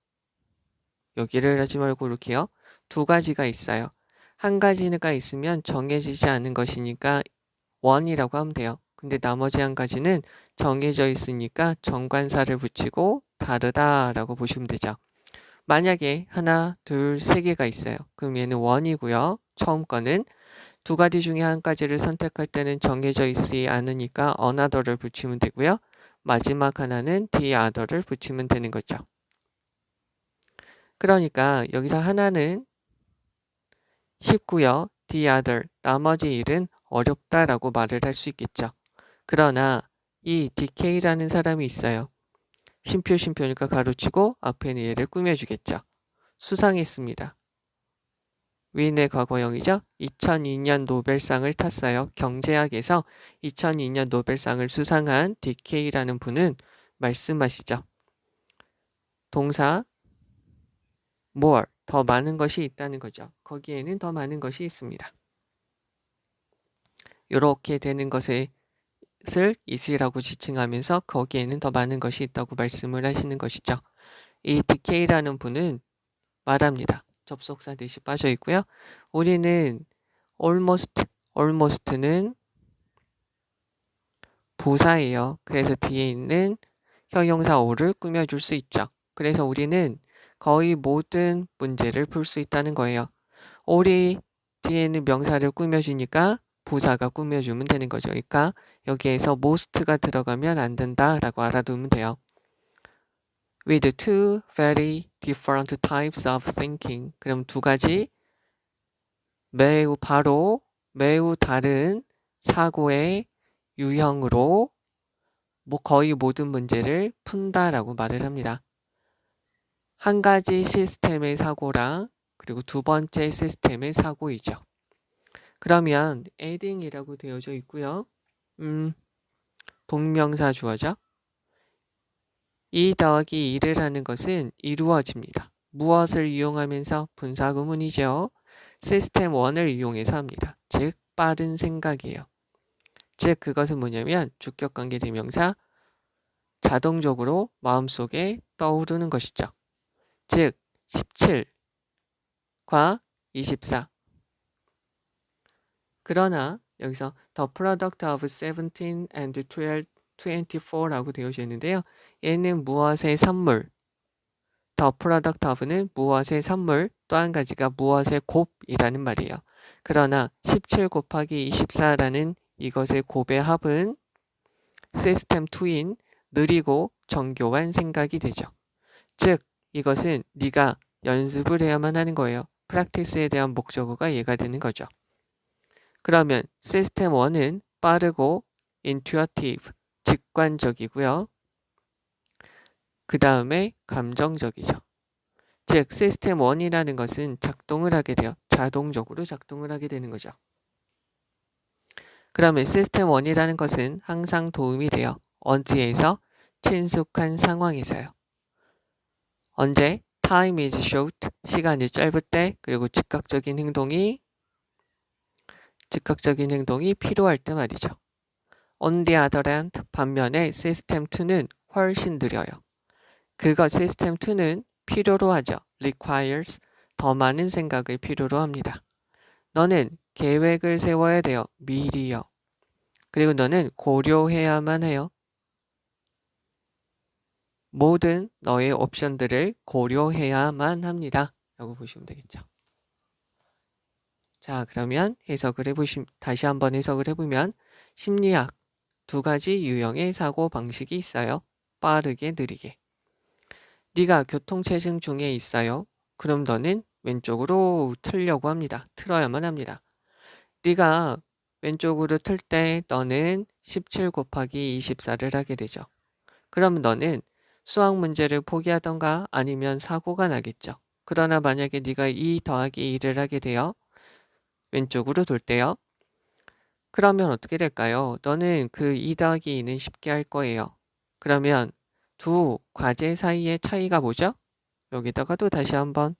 여기를 하지 말고 이렇게요. 두 가지가 있어요. 한 가지가 있으면 정해지지 않은 것이니까 원이라고 하면 돼요. 근데 나머지 한 가지는 정해져 있으니까 정관사를 붙이고 다르다라고 보시면 되죠. 만약에 하나, 둘, 세 개가 있어요. 그럼 얘는 원이고요. 처음 거는 두 가지 중에 한 가지를 선택할 때는 정해져 있지 않으니까 another를 붙이면 되고요. 마지막 하나는 the other를 붙이면 되는 거죠. 그러니까 여기서 하나는 쉽고요. the other, 나머지 일은 어렵다라고 말을 할 수 있겠죠. 그러나 이 DK라는 사람이 있어요. 심표니까 가로치고 앞에는 얘를 꾸며주겠죠. 수상했습니다. 위인의 과거형이죠. 2002년 노벨상을 탔어요. 경제학에서 2002년 노벨상을 수상한 DK라는 분은 말씀하시죠. 동사 more, 더 많은 것이 있다는 거죠. 거기에는 더 많은 것이 있습니다. 이렇게 되는 것을 is이라고 지칭하면서 거기에는 더 많은 것이 있다고 말씀을 하시는 것이죠. 이 DK라는 분은 말합니다. 접속사 대시 빠져 있고요. 우리는 almost는 부사예요. 그래서 뒤에 있는 형용사 o를 꾸며줄 수 있죠. 그래서 우리는 거의 모든 문제를 풀 수 있다는 거예요. all이 뒤에 있는 명사를 꾸며주니까 부사가 꾸며주면 되는 거죠. 그러니까 여기에서 most가 들어가면 안 된다라고 알아두면 돼요. With two very different types of thinking. 그럼 두 가지 매우 다른 사고의 유형으로 거의 모든 문제를 푼다라고 말을 합니다. 한 가지 시스템의 사고랑 그리고 두 번째 시스템의 사고이죠. 그러면 adding이라고 되어져 있고요. 동명사 주어죠. 2 더하기 2를 하는 것은 이루어집니다. 무엇을 이용하면서? 분사구문이죠. 시스템 1을 이용해서 합니다. 즉 빠른 생각이에요. 즉 그것은 뭐냐면 주격관계 대명사 자동적으로 마음속에 떠오르는 것이죠. 즉 17과 24. 그러나 여기서 the product of 17 and 24라고 되어져 있는데요. 얘는 무엇의 선물, the product of는 무엇의 선물, 또 한 가지가 무엇의 곱이라는 말이에요. 그러나 17 곱하기 24라는 이것의 곱의 합은 시스템 2인 느리고 정교한 생각이 되죠. 즉 이것은 네가 연습을 해야만 하는 거예요. 프랙티스에 대한 목적어가 얘가 되는 거죠. 그러면 시스템 1은 빠르고 intuitive, 직관적이고요. 그 다음에 감정적이죠. 즉 시스템 1이라는 것은 작동을 하게 돼요. 자동적으로 작동을 하게 되는 거죠. 그러면 시스템 1이라는 것은 항상 도움이 돼요. 어디에서? 친숙한 상황에서요. 언제? Time is short, 시간이 짧을 때, 그리고 즉각적인 행동이 즉각적인 행동이 필요할 때 말이죠. On the other hand, 반면에 System 2는 훨씬 느려요. 그것 System 2는 필요로 하죠. Requires 더 많은 생각을 필요로 합니다. 너는 계획을 세워야 돼요. 미리요. 그리고 너는 고려해야만 해요. 모든 너의 옵션들을 고려해야만 합니다. 라고 보시면 되겠죠. 자, 그러면 다시 한번 해석을 해보면 심리학 두 가지 유형의 사고 방식이 있어요. 빠르게, 느리게. 네가 교통체증 중에 있어요. 그럼 너는 왼쪽으로 틀려고 합니다. 틀어야만 합니다. 네가 왼쪽으로 틀 때 너는 17 곱하기 24를 하게 되죠. 그럼 너는 수학 문제를 포기하던가 아니면 사고가 나겠죠. 그러나 만약에 네가 2 더하기 2를 하게 돼요. 왼쪽으로 돌 때요. 그러면 어떻게 될까요? 너는 그 2 더하기 2는 쉽게 할 거예요. 그러면 두 과제 사이의 차이가 뭐죠? 여기다가도 다시 한번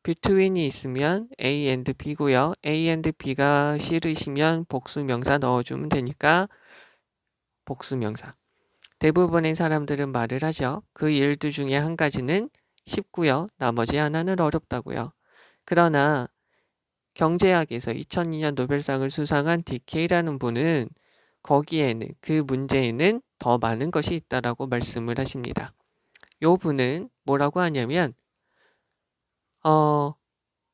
between이 있으면 A and B고요. A and B가 싫으시면 복수명사 넣어주면 되니까 복수명사. 대부분의 사람들은 말을 하죠. 그 일들 중에 한 가지는 쉽고요. 나머지 하나는 어렵다고요. 그러나 경제학에서 2002년 노벨상을 수상한 DK라는 분은 거기에는 그 문제에는 더 많은 것이 있다라고 말씀을 하십니다. 요 분은 뭐라고 하냐면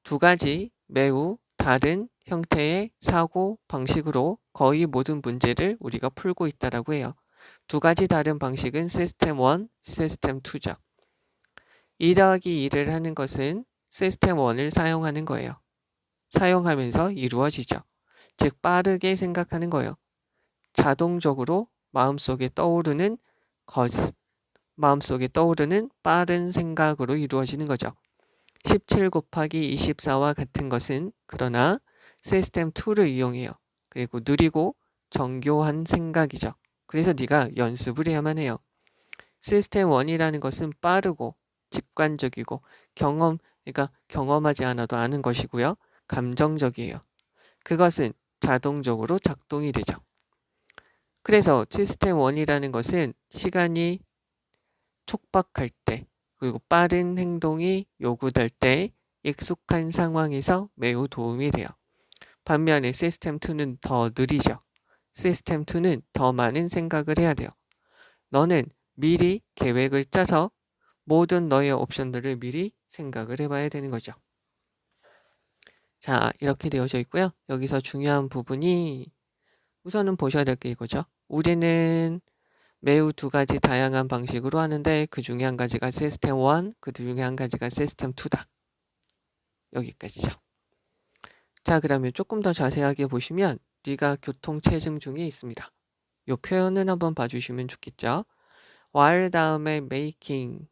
두 가지 매우 다른 형태의 사고 방식으로 거의 모든 문제를 우리가 풀고 있다라고 해요. 두 가지 다른 방식은 시스템 1, 시스템 2죠. 2 더하기 2를 하는 것은 시스템 1을 사용하는 거예요. 사용하면서 이루어지죠. 즉 빠르게 생각하는 거예요. 자동적으로 마음속에 떠오르는 빠른 생각으로 이루어지는 거죠. 17 곱하기 24와 같은 것은 그러나 시스템 2를 이용해요. 그리고 느리고 정교한 생각이죠. 그래서 네가 연습을 해야만 해요. 시스템 1이라는 것은 빠르고 직관적이고 그러니까 경험하지 않아도 아는 것이고요. 감정적이에요. 그것은 자동적으로 작동이 되죠. 그래서 시스템 1이라는 것은 시간이 촉박할 때 그리고 빠른 행동이 요구될 때 익숙한 상황에서 매우 도움이 돼요. 반면에 시스템 2는 더 느리죠. 시스템 2는 더 많은 생각을 해야 돼요. 너는 미리 계획을 짜서 모든 너의 옵션들을 미리 생각을 해봐야 되는 거죠. 자, 이렇게 되어져 있고요. 여기서 중요한 부분이 우선은 보셔야 될 게 이거죠. 우리는 매우 두 가지 다양한 방식으로 하는데 그 중에 한 가지가 시스템 1, 그 중에 한 가지가 시스템 2다. 여기까지죠. 자, 그러면 조금 더 자세하게 보시면 네가 교통체증 중에 있습니다. 이 표현은 한번 봐주시면 좋겠죠. while 다음에 making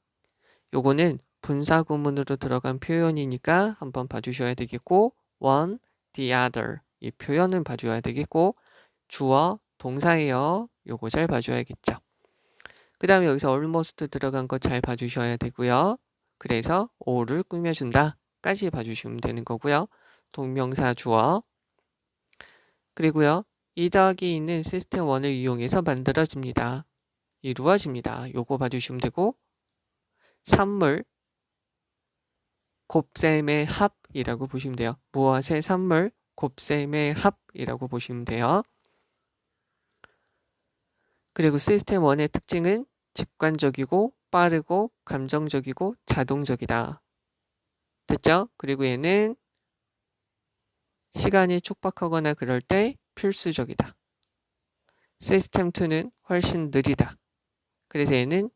요거는 분사구문으로 들어간 표현이니까 한번 봐주셔야 되겠고 one, the other 이 표현은 봐줘야 되겠고 주어, 동사예요. 요거 잘 봐줘야겠죠. 그 다음에 여기서 almost 들어간 거 잘 봐주셔야 되고요. 그래서 o를 꾸며준다 까지 봐주시면 되는 거고요. 동명사 주어 그리고요. 2 더하기 2는 시스템 1을 이용해서 만들어집니다. 이루어집니다. 요거 봐주시면 되고 산물 곱셈의 합이라고 보시면 돼요. 무엇의 산물 곱셈의 합이라고 보시면 돼요. 그리고 시스템 1의 특징은 직관적이고 빠르고 감정적이고 자동적이다. 됐죠? 그리고 얘는 시간이 촉박하거나 그럴 때 필수적이다. 시스템 2는 훨씬 느리다. 그래서 얘는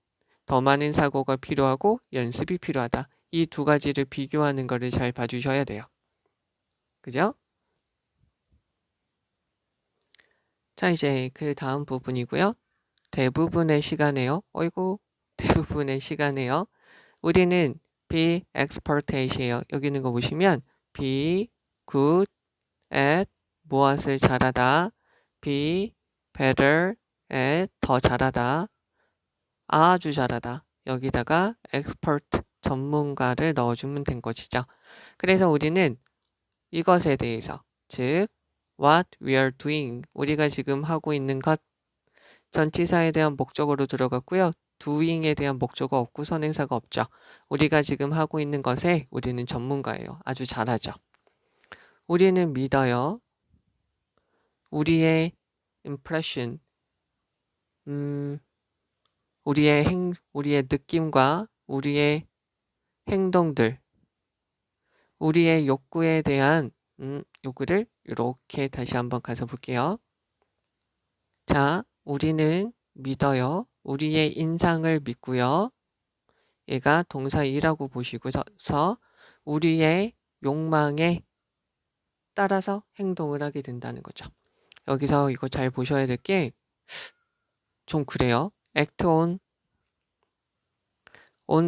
더 많은 사고가 필요하고 연습이 필요하다. 이 두 가지를 비교하는 거를 잘 봐주셔야 돼요. 그죠? 자, 이제 그 다음 부분이고요. 대부분의 시간에요. 대부분의 시간에요. 우리는 be expert이에요. 여기 있는 거 보시면 be good at 무엇을 잘하다. be better at 더 잘하다. 아주 잘하다. 여기다가 expert 전문가를 넣어주면 된 것이죠. 그래서 우리는 이것에 대해서 즉 what we are doing. 우리가 지금 하고 있는 것. 전치사에 대한 목적어로 들어갔고요. doing에 대한 목적어 없고 선행사가 없죠. 우리가 지금 하고 있는 것에 우리는 전문가예요. 아주 잘하죠. 우리는 믿어요. 우리의 impression, 우리의 느낌과 우리의 행동들, 우리의 욕구에 대한 요구를 이렇게 다시 한번 가서 볼게요. 자, 우리는 믿어요. 우리의 인상을 믿고요. 얘가 동사 2라고 보시고서 우리의 욕망에 따라서 행동을 하게 된다는 거죠. 여기서 이거 잘 보셔야 될 게 좀 그래요. act on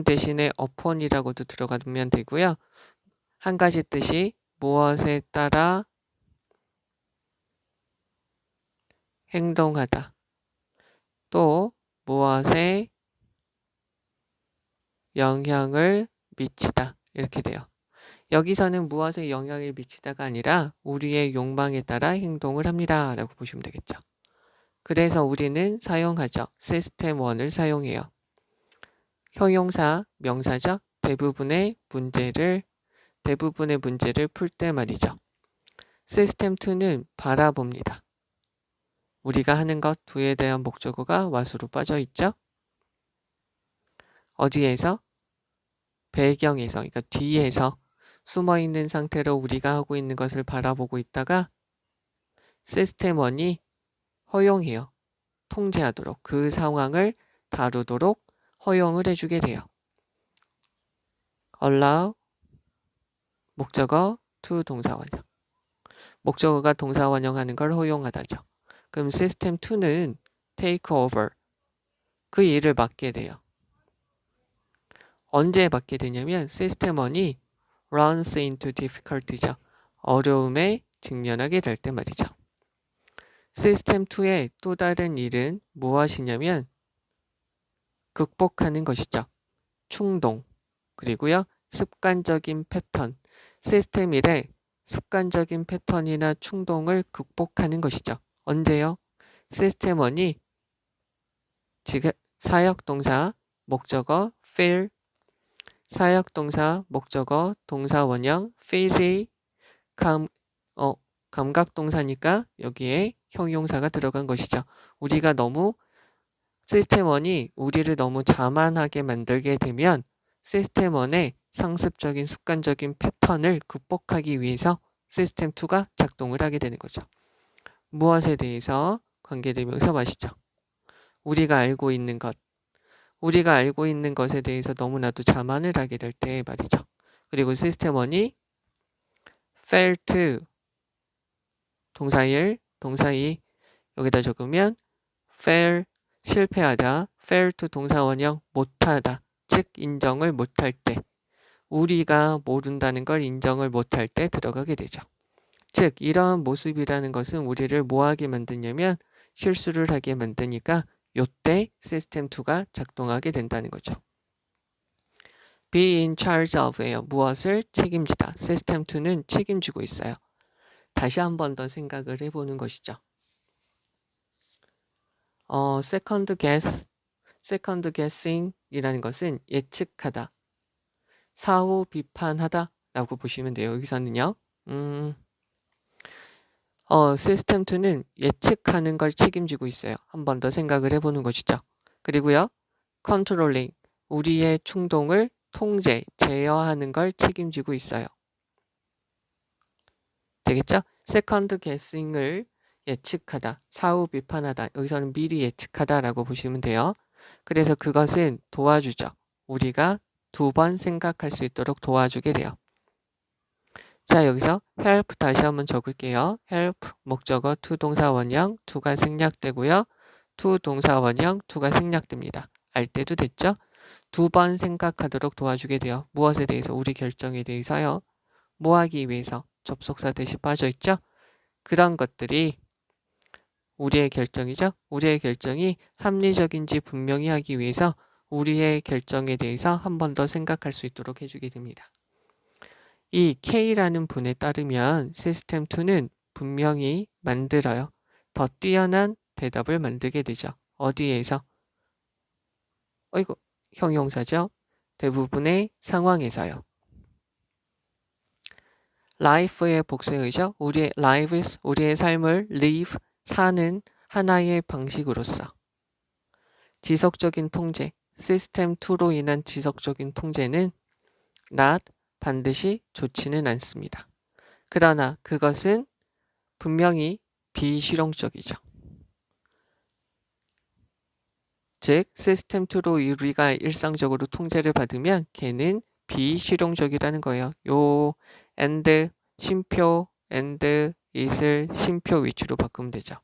대신에 upon이라고도 들어가면 되고요. 한 가지 뜻이 무엇에 따라 행동하다. 또 무엇에 영향을 미치다. 이렇게 돼요. 여기서는 무엇에 영향을 미치다가 아니라 우리의 욕망에 따라 행동을 합니다. 라고 보시면 되겠죠. 그래서 우리는 사용하죠. 시스템 1을 사용해요. 형용사, 명사죠. 대부분의 문제를 풀 때 말이죠. 시스템 2는 바라봅니다. 우리가 하는 것 2에 대한 목적어가 what으로 빠져 있죠. 어디에서? 배경에서, 그러니까 뒤에서 숨어있는 상태로 우리가 하고 있는 것을 바라보고 있다가 시스템 1이 허용해요. 통제하도록, 그 상황을 다루도록 허용을 해주게 돼요. allow, 목적어, to 동사원형. 목적어가 동사원형하는 걸 허용하다죠. 그럼 시스템 2는 take over, 그 일을 맡게 돼요. 언제 맡게 되냐면 시스템 1이 runs into difficulty죠. 어려움에 직면하게 될 때 말이죠. 시스템 2의 또 다른 일은 무엇이냐면 극복하는 것이죠. 충동, 그리고요 습관적인 패턴. 시스템 1의 습관적인 패턴이나 충동을 극복하는 것이죠. 언제요? 시스템 1이 지금 사역동사, 목적어, feel, 사역동사, 목적어, 동사원형, feel이 감각동사니까 여기에 형용사가 들어간 것이죠. 우리가 너무 시스템 1이 우리를 너무 자만하게 만들게 되면 시스템 1의 상습적인 습관적인 패턴을 극복하기 위해서 시스템 2가 작동을 하게 되는 거죠. 무엇에 대해서? 관계대명사 맞이죠. 우리가 알고 있는 것에 대해서 너무나도 자만을 하게 될 때 말이죠. 그리고 시스템 1이 fail to 동사 1, 동사 2 여기다 적으면 fail 실패하다, fail to 동사원형 못하다, 즉 인정을 못할 때, 우리가 모른다는 걸 인정을 못할 때 들어가게 되죠. 즉 이러한 모습이라는 것은 우리를 뭐하게 만드냐면 실수를 하게 만드니까 요때 시스템 2가 작동하게 된다는 거죠. be in charge of예요. 무엇을 책임지다. 시스템 2는 책임지고 있어요. 다시 한 번 더 생각을 해보는 것이죠. second guessing 이라는 것은 예측하다, 사후 비판하다 라고 보시면 돼요. 여기서는요. 시스템 2는 예측하는 걸 책임지고 있어요. 한 번 더 생각을 해보는 것이죠. 그리고요. controlling, 우리의 충동을 통제, 제어하는 걸 책임지고 있어요. 되겠죠? second guessing을 예측하다, 사후 비판하다, 여기서는 미리 예측하다라고 보시면 돼요. 그래서 그것은 도와주죠. 우리가 2번 생각할 수 있도록 도와주게 돼요. 자, 여기서 help 다시 한번 적을게요. help 목적어 to 동사 원형 2가 생략되고요. to 동사 원형 2가 생략됩니다. 알 때도 됐죠? 2번 생각하도록 도와주게 돼요. 무엇에 대해서? 우리 결정에 대해서요. 뭐 하기 위해서? 접속사 대시 빠져있죠? 그런 것들이 우리의 결정이죠. 우리의 결정이 합리적인지 분명히 하기 위해서 우리의 결정에 대해서 한 번 더 생각할 수 있도록 해주게 됩니다. 이 K라는 분에 따르면 시스템 2는 분명히 만들어요. 더 뛰어난 대답을 만들게 되죠. 어디에서? 이거 형용사죠. 대부분의 상황에서요. life의 복수의죠. 우리의 lives, 우리의 삶을 live, 사는 하나의 방식으로서 지속적인 통제, 시스템 2로 인한 지속적인 통제는 not, 반드시 좋지는 않습니다. 그러나 그것은 분명히 비실용적이죠. 즉, 시스템 2로 우리가 일상적으로 통제를 받으면 걔는 비실용적이라는 거예요. 요 and, 쉼표, and, is을 쉼표 위치로 바꾸면 되죠.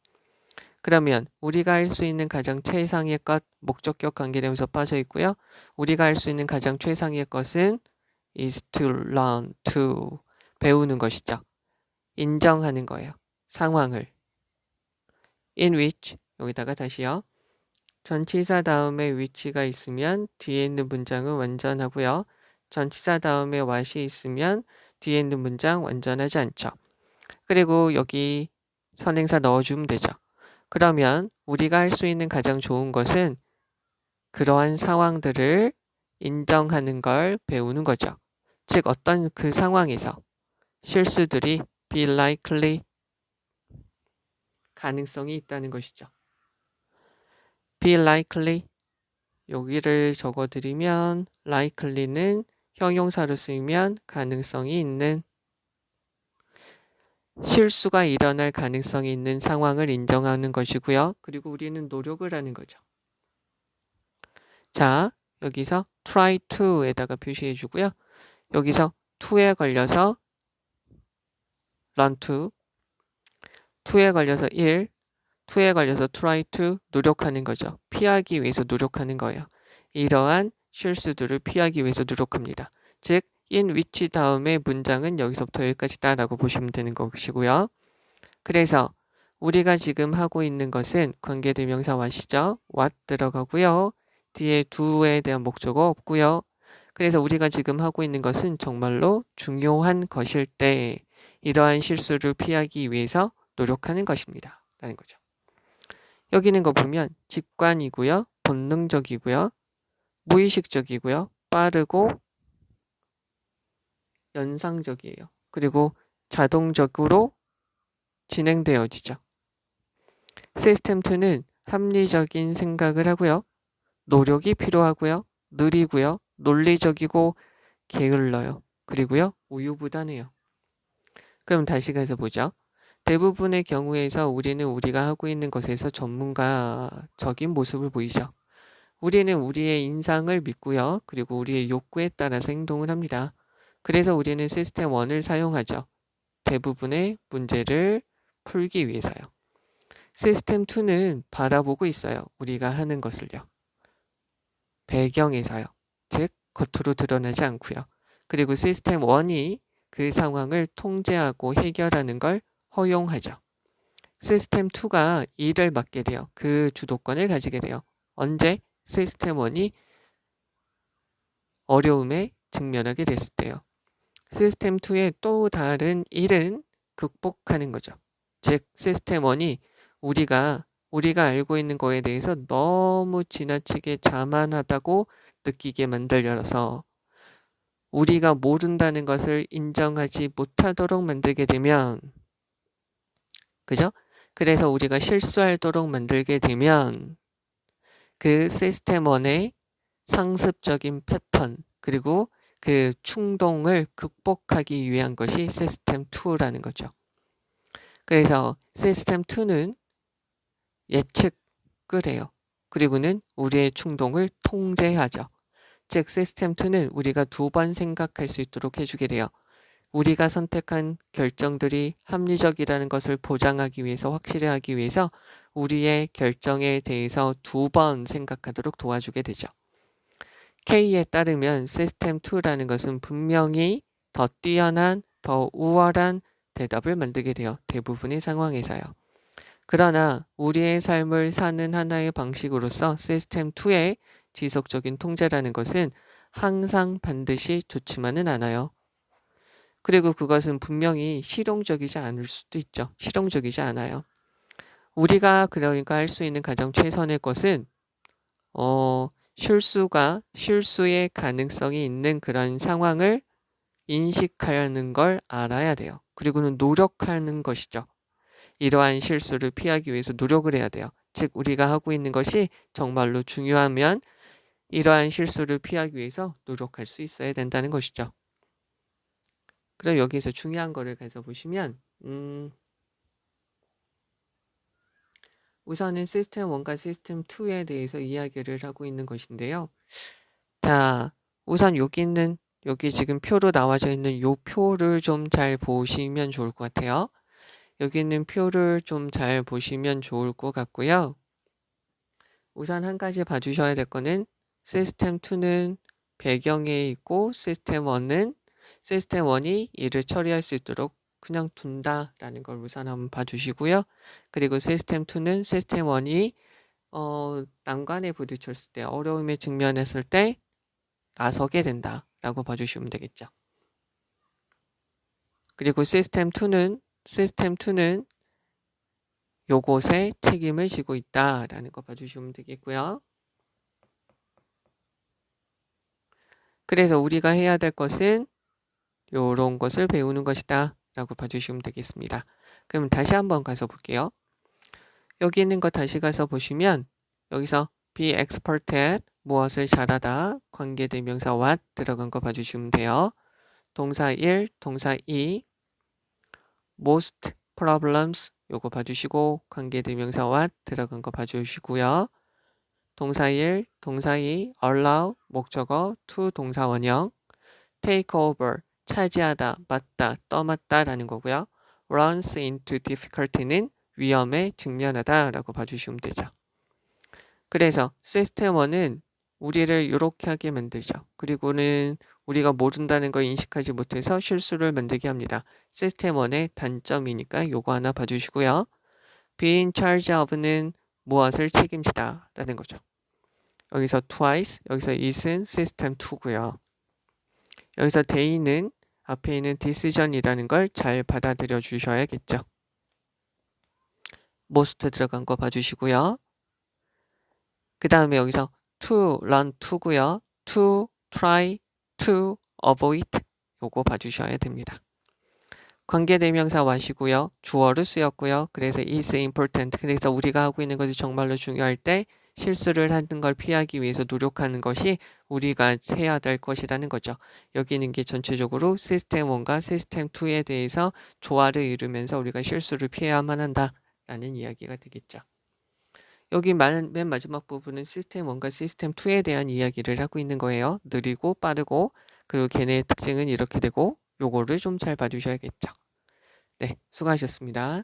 그러면 우리가 할 수 있는 가장 최상의 것, 목적격 관계되면서 빠져 있고요. 우리가 할 수 있는 가장 최상의 것은 is to learn to, 배우는 것이죠. 인정하는 거예요. 상황을. in which, 여기다가 다시요. 전치사 다음에 위치가 있으면 뒤에 있는 문장은 완전하고요. 전치사 다음에 what이 있으면 뒤에 있는 문장 완전하지 않죠. 그리고 여기 선행사 넣어주면 되죠. 그러면 우리가 할 수 있는 가장 좋은 것은 그러한 상황들을 인정하는 걸 배우는 거죠. 즉 어떤 그 상황에서 실수들이 be likely, 가능성이 있다는 것이죠. be likely, 여기를 적어드리면 likely는 형용사로 쓰이면 가능성이 있는, 실수가 일어날 가능성이 있는 상황을 인정하는 것이고요. 그리고 우리는 노력을 하는 거죠. 자, 여기서 try to에다가 표시해 주고요. 여기서 to에 걸려서 learn to, to에 걸려서 1, to에 걸려서 try to, 노력하는 거죠. 피하기 위해서 노력하는 거예요. 이러한 실수들을 피하기 위해서 노력합니다. 즉, in which 다음에 문장은 여기서부터 여기까지다 라고 보시면 되는 것이고요. 그래서 우리가 지금 하고 있는 것은 관계대명사 what이죠. what 들어가고요. 뒤에 do에 대한 목적어 없고요. 그래서 우리가 지금 하고 있는 것은 정말로 중요한 것일 때 이러한 실수를 피하기 위해서 노력하는 것입니다. 라는 거죠. 여기 있는 거 보면 직관이고요. 본능적이고요. 무의식적이고요. 빠르고 연상적이에요. 그리고 자동적으로 진행되어지죠. 시스템 2는 합리적인 생각을 하고요. 노력이 필요하고요. 느리고요. 논리적이고 게을러요. 그리고요. 우유부단해요. 그럼 다시 가서 보죠. 대부분의 경우에서 우리는 우리가 하고 있는 것에서 전문가적인 모습을 보이죠. 우리는 우리의 인상을 믿고요. 그리고 우리의 욕구에 따라서 행동을 합니다. 그래서 우리는 시스템 1을 사용하죠. 대부분의 문제를 풀기 위해서요. 시스템 2는 바라보고 있어요. 우리가 하는 것을요. 배경에서요. 즉 겉으로 드러나지 않고요. 그리고 시스템 1이 그 상황을 통제하고 해결하는 걸 허용하죠. 시스템 2가 일을 맡게 돼요. 그 주도권을 가지게 돼요. 언제? 시스템 1이 어려움에 직면하게 됐을 때요. 시스템 2의 또 다른 일은 극복하는 거죠. 즉 시스템 1이 우리가 알고 있는 거에 대해서 너무 지나치게 자만하다고 느끼게 만들려서 우리가 모른다는 것을 인정하지 못하도록 만들게 되면, 그죠? 그래서 우리가 실수하도록 만들게 되면 그 시스템 1의 상습적인 패턴 그리고 그 충동을 극복하기 위한 것이 시스템 2라는 거죠. 그래서 시스템 2는 예측을 해요. 그리고는 우리의 충동을 통제하죠. 즉 시스템 2는 우리가 2번 생각할 수 있도록 해주게 돼요. 우리가 선택한 결정들이 합리적이라는 것을 보장하기 위해서, 확실히 하기 위해서 우리의 결정에 대해서 2번 생각하도록 도와주게 되죠. K에 따르면 시스템 2라는 것은 분명히 더 뛰어난, 더 우월한 대답을 만들게 돼요. 대부분의 상황에서요. 그러나 우리의 삶을 사는 하나의 방식으로서 시스템 2의 지속적인 통제라는 것은 항상 반드시 좋지만은 않아요. 그리고 그것은 분명히 실용적이지 않을 수도 있죠. 실용적이지 않아요. 우리가 그러니까 할 수 있는 가장 최선의 것은 실수의 가능성이 있는 그런 상황을 인식하는 걸 알아야 돼요. 그리고는 노력하는 것이죠. 이러한 실수를 피하기 위해서 노력을 해야 돼요. 즉 우리가 하고 있는 것이 정말로 중요하면 이러한 실수를 피하기 위해서 노력할 수 있어야 된다는 것이죠. 그럼 여기서 중요한 거를 가서 보시면 우선은 시스템 1과 시스템 2에 대해서 이야기를 하고 있는 것인데요. 자, 우선 여기 지금 표로 나와져 있는 요 표를 좀 잘 보시면 좋을 것 같아요. 여기 있는 표를 좀 잘 보시면 좋을 것 같고요. 우선 한 가지 봐주셔야 될 거는 시스템 2는 배경에 있고 시스템 1이 이를 처리할 수 있도록 그냥 둔다라는 걸 우선 한번 봐주시고요. 그리고 시스템 2는 시스템 1이 난관에 부딪혔을 때 어려움에 직면했을 때 나서게 된다라고 봐주시면 되겠죠. 그리고 시스템 2는 요것에 책임을 지고 있다라는 거 봐주시면 되겠고요. 그래서 우리가 해야 될 것은 요런 것을 배우는 것이다 라고 봐주시면 되겠습니다. 그럼 다시 한번 가서 볼게요. 여기 있는 거 다시 가서 보시면 여기서 be expert at 무엇을 잘하다 관계대명사 what 들어간 거 봐주시면 돼요. 동사 1, 동사 2 most problems 요거 봐주시고 관계대명사 what 들어간 거 봐주시고요. 동사 1, 동사 2 allow 목적어 to 동사 원형 take over 차지하다, 맞다, 떠맡다 라는 거고요. runs into difficulty는 위험에 직면하다 라고 봐주시면 되죠. 그래서 시스템 1은 우리를 이렇게 하게 만들죠. 그리고는 우리가 모른다는 걸 인식하지 못해서 실수를 만들게 합니다. 시스템 1의 단점이니까 요거 하나 봐주시고요. be in charge of는 무엇을 책임지다 라는 거죠. 여기서 twice, 여기서 is은 시스템 2고요. 여기서 day는 앞에 있는 decision이라는 걸 잘 받아들여 주셔야겠죠. most 들어간 거 봐주시고요. 그 다음에 여기서 to run to고요. to try to avoid 요거 봐주셔야 됩니다. 관계대명사 what이고요. 주어로 쓰였고요. 그래서 is important. 그래서 우리가 하고 있는 것이 정말로 중요할 때 실수를 하는 걸 피하기 위해서 노력하는 것이 우리가 해야 될 것이라는 거죠. 여기 있는 게 전체적으로 시스템 1과 시스템 2에 대해서 조화를 이루면서 우리가 실수를 피해야만 한다라는 이야기가 되겠죠. 여기 맨 마지막 부분은 시스템 1과 시스템 2에 대한 이야기를 하고 있는 거예요. 느리고 빠르고 그리고 걔네의 특징은 이렇게 되고 요거를 좀 잘 봐주셔야겠죠. 네, 수고하셨습니다.